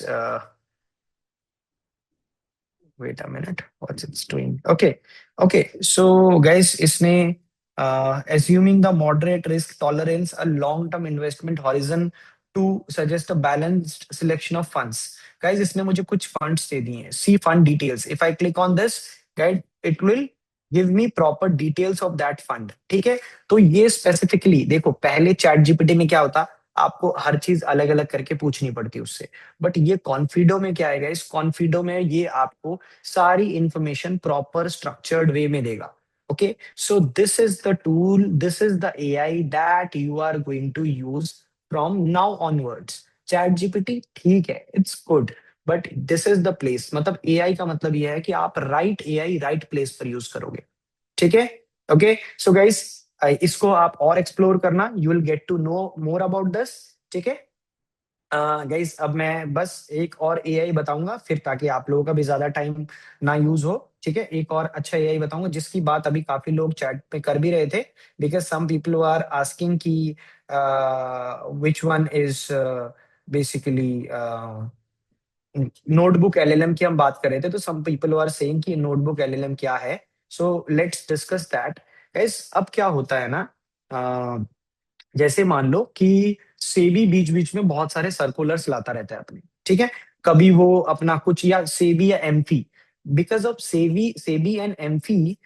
wait a minute, what's it doing? Okay, so guys, इसने assuming the moderate risk tolerance, a long term investment horizon to suggest a balanced selection of funds. Guys, इसने मुझे कुछ funds दे दिए हैं. See fund details. If I click on this, guys, it will give me proper details of that fund. ठीक है. तो ये specifically देखो, पहले चैट जीपीटी में क्या होता, आपको हर चीज अलग अलग करके पूछनी पड़ती उससे. बट ये कॉन्फिडो में क्या है, इस कॉन्फिडो में ये आपको सारी इंफॉर्मेशन प्रॉपर स्ट्रक्चर्ड वे में देगा. Okay, so this is the tool, this is the AI that you are going to use from now onwards. ChatGPT ठीक है, it's good, but this is the place. मतलब AI का मतलब ये है कि आप राइट एआई राइट प्लेस पर यूज करोगे. ठीक है. ओके, सो गाइस, इसको आप और एक्सप्लोर करना, you will get to know more about this. ठीक है गाइस, अब मैं बस एक और एआई बताऊंगा फिर, ताकि आप लोगों का भी ज्यादा टाइम ना यूज हो. ठीक है, एक और अच्छा एआई बताऊंगा जिसकी बात अभी काफी लोग चैट पे कर भी रहे थे, because some people are asking कि which one is basically notebook LLM की हम बात कर रहे थे. तो सम पीपल आर सेइंग कि नोटबुक एलएलएम क्या है. So let's discuss that. Guys, अब क्या होता है ना, जैसे मान लो कि सेबी बीच बीच में बहुत सारे सर्कुलर्स लाता रहता है अपने. ठीक है, कभी वो अपना कुछ, या सेबी या AMFI, because of SEBI SEBI and AMFI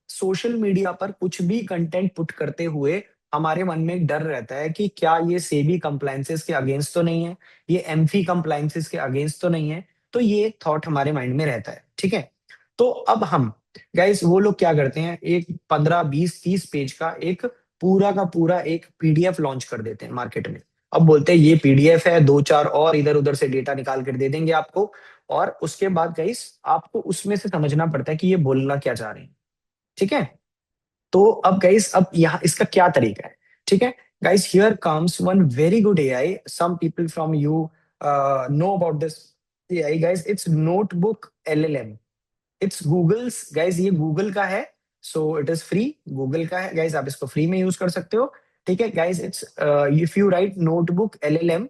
social media पर कुछ भी कंटेंट पुट करते हुए हमारे मन में एक डर रहता है कि क्या ये सेबी कंप्लायंसेस के अगेंस्ट तो नहीं है, ये एमफी कंप्लायंसेस के अगेंस्ट तो नहीं है. तो ये एक थॉट हमारे माइंड में रहता है. ठीक है, तो अब हम गाइस, वो लोग क्या करते हैं, एक 15 20 30 पेज का एक पूरा का पूरा एक पीडीएफ लॉन्च कर देते हैं मार्केट में. अब बोलते हैं ये पीडीएफ है, दो चार और इधर उधर से डेटा निकाल कर दे देंगे आपको. और उसके बाद गाइस, आपको उसमें से समझना पड़ता है कि ये बोलना क्या चाह रहे हैं. ठीक है, तो अब गाइस, अब यहाँ इसका क्या तरीका है. ठीक है guys, here comes one very good AI. Some people from you know about this AI guys. It's notebook LLM. It's Google's guys, ये गूगल का है. So it is free, Google का है गाइज, आप इसको फ्री में यूज कर सकते हो. ठीक है guys, it's if you right notebook LLM,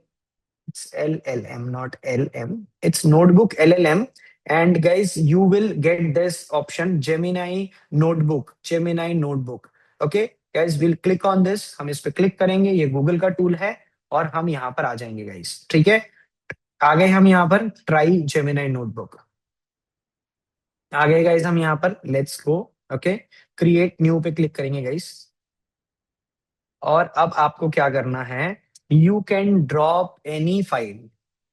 it's LLM, not LM. It's notebook LLM. And guys, you will get this option, Gemini Notebook. Gemini Notebook. Okay, guys, we'll click on this. हम इस पे click करेंगे, ये Google का tool है, और हम यहाँ पर आ जाएंगे गाइस. ठीक है, आ गए हम यहाँ पर, ट्राई जेमिनाई नोटबुक. आ गए गाइस हम यहाँ पर, let's go. Okay, create new पे क्लिक करेंगे गाइस. और अब आपको क्या करना है, You can drop any file.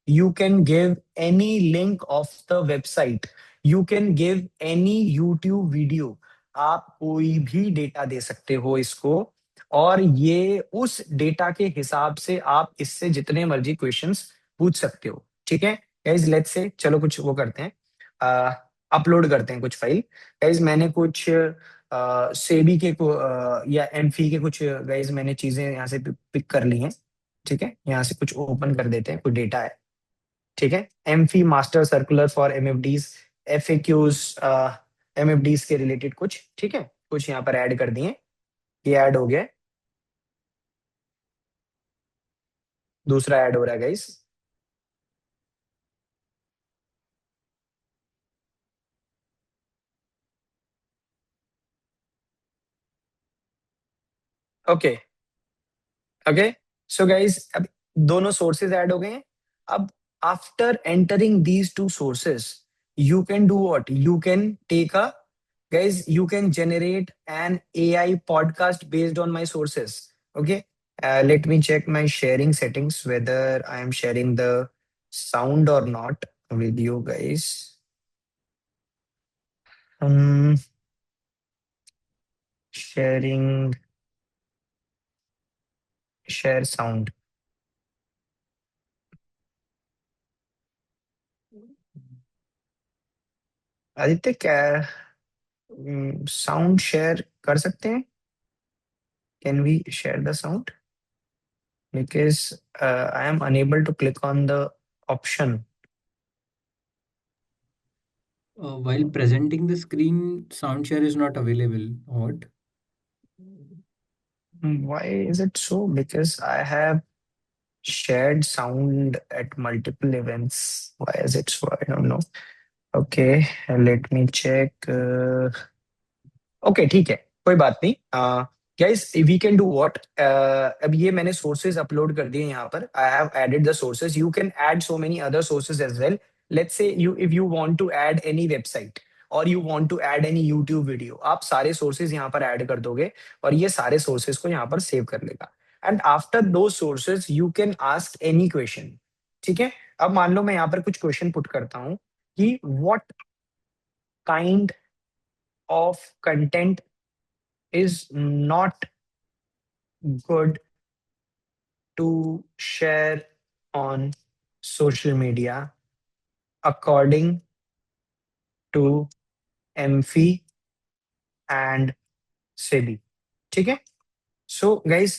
You can give any link of the website. You can give any YouTube video. आप कोई भी डेटा दे सकते हो इसको, और ये उस डेटा के हिसाब से आप इससे जितने मर्जी क्वेश्चंस पूछ सकते हो। ठीक है गाइज, लेट्स से चलो कुछ वो करते हैं, अपलोड करते हैं कुछ फाइल। गाइज मैंने कुछ सेबी के या एमफी के कुछ गाइज मैंने चीजें यहाँ से पिक कर ली हैं। ठीक है, यहाँ से कुछ ओपन कर देते हैं, कुछ डेटा है। ठीक है, AMFI master circular for एमएफडीज, FAQs, एमएफडीज के रिलेटेड कुछ। ठीक है, कुछ यहाँ पर ऐड कर दिए, ये ऐड हो गया, दूसरा ऐड हो रहा है guys. Okay okay, so guys अब दोनों सोर्सेज ऐड हो गए हैं। अब after entering these two sources, you can do what, you can take a, guys, you can generate an AI podcast based on my sources. Okay, let me check my sharing settings whether I am sharing the sound or not with you guys. um Sharing, share sound. Aditya क्या sound share कर सकते हैं? Can we share the sound? Because I am unable to click on the option. While presenting the screen, sound share is not available. What? Why is it so? Because I have shared sound at multiple events. Why is it so? I don't know. Okay, let me check. Okay ठीक है, कोई बात नहीं। Guys we can do what, अब ये मैंने sources upload कर दिए यहाँ पर। I have added the sources, you can add so many other sources as well. Let's say you, if you want to add any website or you want to add any YouTube video, आप सारे sources यहाँ पर add कर दोगे और ये सारे sources को यहाँ पर सेव कर लेगा। एंड आफ्टर दो sources you can ask any question. ठीक है, अब मान लो मैं यहाँ पर कुछ क्वेश्चन पुट करता हूँ कि what kind of content is not good to share on social media according to MFI and SEBI. ठीक है, सो गाइस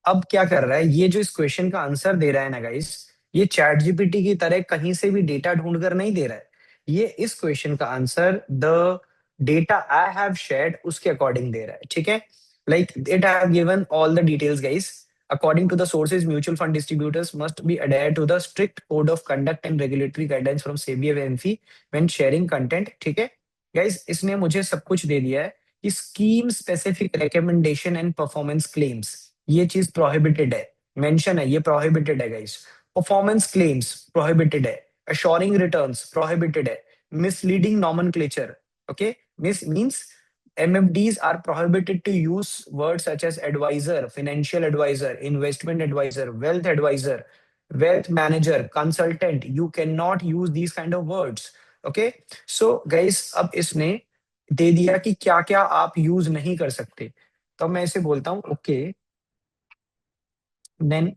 अब क्या कर रहा है, ये जो इस क्वेश्चन का आंसर दे रहा है ना गाइस, ये चैट जीपीटी की तरह कहीं से भी डेटा ढूंढ कर नहीं दे रहा है। ये इस क्वेश्चन का answer the data I have shared उसके अकॉर्डिंग दे रहा है। ठीक है, like it have given all the details guys. According to the sources, mutual fund distributors must be adhered to the strict code of conduct and regulatory guidelines from SEBI and MFI when sharing content. ठीक है guys, इसने मुझे सब कुछ दे दिया है कि scheme specific recommendation and performance claims, ये चीज प्रोहिबिटेड है, मेंशन है, ये प्रोहिबिटेड है गाइस। परफॉर्मेंस क्लेम्स प्रोहिबिटेड है, अश्योरिंग रिटर्न्स प्रोहिबिटेड है, misleading nomenclature, okay, miss means MFDs are prohibited to use words such as advisor, financial advisor, investment advisor, wealth manager, consultant. You cannot use these kind of words. Okay, so guys अब इसने दे दिया कि क्या क्या आप use नहीं कर सकते। तो मैं इसे बोलता हूँ okay, then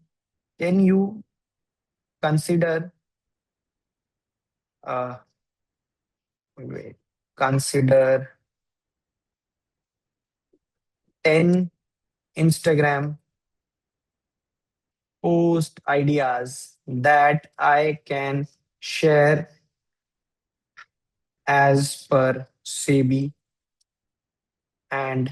can you consider, consider 10 Instagram post ideas that I can share as per SEBI and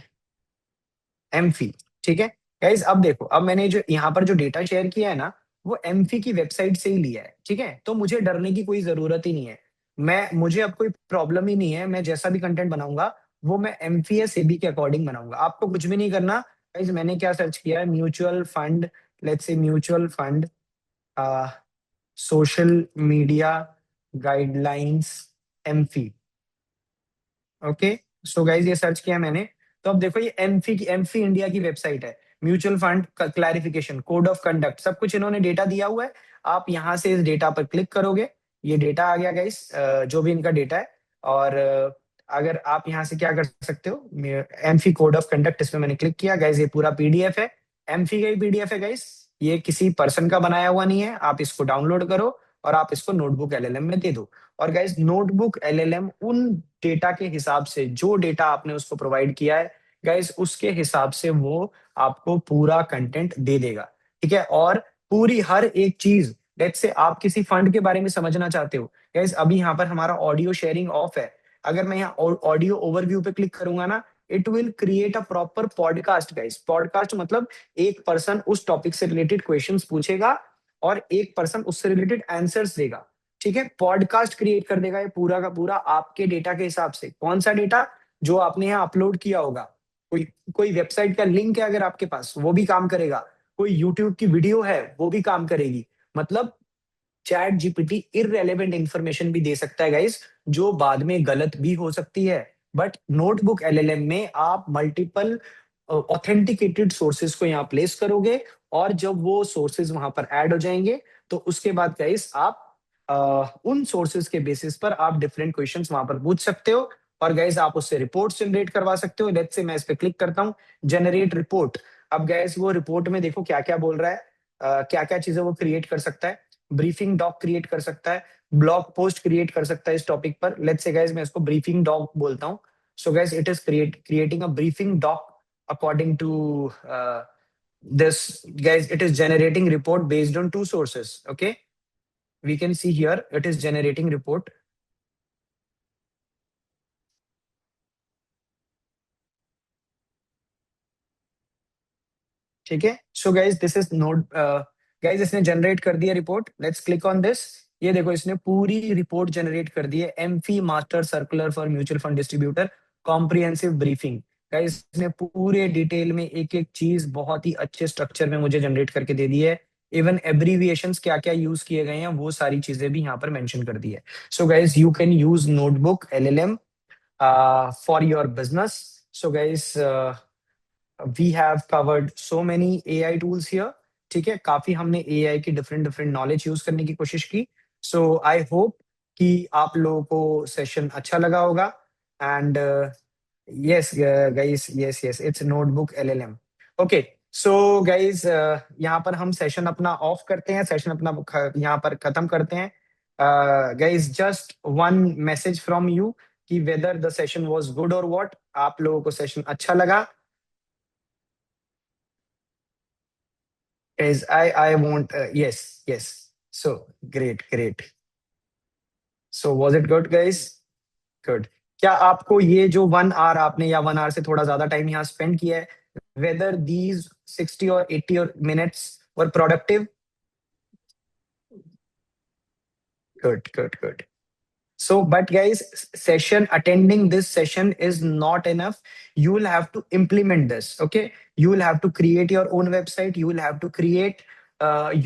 AMFI. ठीक है गाइज, अब देखो, अब मैंने जो यहाँ पर जो डेटा शेयर किया है ना, वो एमफी की वेबसाइट से ही लिया है। ठीक है, तो मुझे डरने की कोई जरूरत ही नहीं है। मुझे अब कोई प्रॉब्लम ही नहीं है, मैं जैसा भी कंटेंट बनाऊंगा वो मैं एमफी या सेबी के अकॉर्डिंग बनाऊंगा। आपको कुछ भी नहीं करना गाइज। मैंने क्या सर्च किया है, mutual fund, let's say mutual fund social media guidelines AMFI. Okay, so guys ये सर्च किया मैंने, तो अब देखो ये एमफी की, एमफी इंडिया की वेबसाइट है। म्यूचुअल फंड का क्लैरिफिकेशन, कोड ऑफ कंडक्ट, सब कुछ इन्होंने डेटा दिया हुआ है। आप यहाँ से इस डेटा पर क्लिक करोगे, ये डेटा आ गया गाइस, जो भी इनका डेटा है। और अगर आप यहाँ से क्या कर सकते हो, एमफी कोड ऑफ कंडक्ट, इसमें मैंने क्लिक किया गाइस, ये पूरा पीडीएफ है, एमफी का ही पीडीएफ है गाइस, ये किसी पर्सन का बनाया हुआ नहीं है। आप इसको डाउनलोड करो और आप इसको नोटबुक एलएलएम में दे दो। और गाइस नोटबुक एलएलएम उन डेटा के हिसाब से, जो डेटा आपने उसको प्रोवाइड किया है गाइस, उसके हिसाब से वो आपको पूरा कंटेंट दे देगा, ठीक है। और पूरी हर एक चीज, लेट्स से आप किसी फंड के बारे में समझना चाहते हो गाइस, अभी यहाँ पर हमारा ऑडियो शेयरिंग ऑफ है, अगर मैं यहाँ ऑडियो ओवरव्यू पे क्लिक करूंगा ना, it will create a proper podcast guys. Podcast मतलब एक पर्सन उस टॉपिक से रिलेटेड क्वेश्चंस पूछेगा और एक पर्सन उससे रिलेटेड आंसर्स देगा, ठीक है। पॉडकास्ट क्रिएट कर देगा ये पूरा का पूरा आपके डेटा के हिसाब से। कौन सा डेटा? जो आपने यहाँ अपलोड किया होगा। कोई कोई वेबसाइट का लिंक है अगर आपके पास, वो भी काम करेगा। कोई यूट्यूब की वीडियो है, वो भी काम करेगी। मतलब चैट जीपीटी इररेलेवेंट इंफॉर्मेशन भी दे सकता है गाइस, जो बाद में गलत भी हो सकती है। बट नोटबुक एलएलएम में आप मल्टीपल ऑथेंटिकेटेड सोर्सेज को यहाँ प्लेस करोगे, और जब वो सोर्सेज वहां पर ऐड हो जाएंगे, तो उसके बाद गाइस आप उन सोर्सेज के बेसिस पर आप डिफरेंट क्वेश्चंस वहां पर पूछ सकते हो, और गाइस आप उससे रिपोर्ट जनरेट करवा सकते हो। लेट्स से मैं इस पे क्लिक करता हूँ, जनरेट रिपोर्ट। अब गाइस वो रिपोर्ट में देखो क्या क्या बोल रहा है, क्या क्या चीजें वो क्रिएट कर सकता है। ब्रीफिंग डॉक क्रिएट कर सकता है, ब्लॉग पोस्ट क्रिएट कर सकता है इस टॉपिक पर। लेट्स से गाइस मैं इसको ब्रीफिंग डॉक बोलता हूँ। So guys it is creating a briefing doc according to this, guys, it is generating report based on two sources. Okay, we can see here it is generating report. ठीक है। So guys this is note, guys इसने generate कर दिया report. Let's click on this. ये देखो इसने पूरी report generate कर दी है, AMFI master circular for mutual fund distributor comprehensive briefing. Guys इसने पूरे डिटेल में एक एक चीज बहुत ही अच्छे स्ट्रक्चर में मुझे जनरेट करके दे दी है। इवन एब्रीविएशंस क्या क्या यूज किए गए हैं वो सारी चीजें भी यहाँ पर मेंशन कर दी है। So guys you can use notebook LLM for your business. So guys we have covered so many AI tools here, ठीक है। काफी हमने एआई की डिफरेंट डिफरेंट नॉलेज यूज करने की कोशिश की। सो आई होप कि आप लोगों को सेशन अच्छा लगा होगा। And yes guys, yes yes, it's notebook LLM. Okay, so guys यहाँ पर हम सेशन अपना ऑफ करते हैं, सेशन अपना यहाँ पर खत्म करते हैं। Guys just one message from you कि whether the session was good और व्हाट, आप लोगों को सेशन अच्छा लगा? Is I want yes. So great. So was it good guys? Good. क्या आपको ये जो 1 आवर आपने या 1 आवर से थोड़ा ज्यादा टाइम यहाँ स्पेंड किया है, whether these 60 or 80 or minutes were productive? Good. So, but guys, attending this session is not enough. You will have to implement this. Okay, you will have to create your own website. You will have to create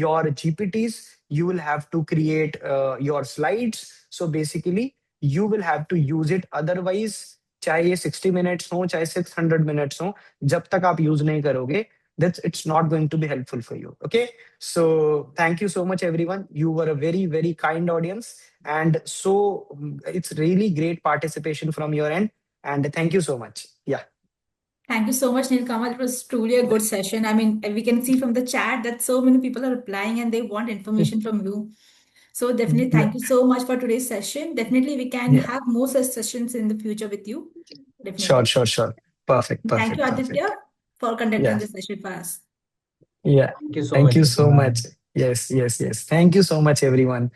your GPTs. You will have to create your slides. So basically, you will have to use it. Otherwise, चाहे ये 60 minutes हो, चाहे 600 minutes हो, जब तक आप use नहीं करोगे, that's it's not going to be helpful for you. Okay, so thank you so much everyone. You were a very kind audience, and so it's really great participation from your end, and thank you so much. Yeah. Thank you so much, Nilkamal. It was truly a good session. I mean, we can see from the chat that so many people are replying and they want information from you. So definitely Yeah. thank you so much for today's session. Definitely we can Yeah. have more such sessions in the future with you. Definitely. Sure. Perfect. Thank you, Aditya, for conducting Yeah. this session for us. Yeah. Thank you so Thank much, you so everyone. much. Yes. Thank you so much, everyone.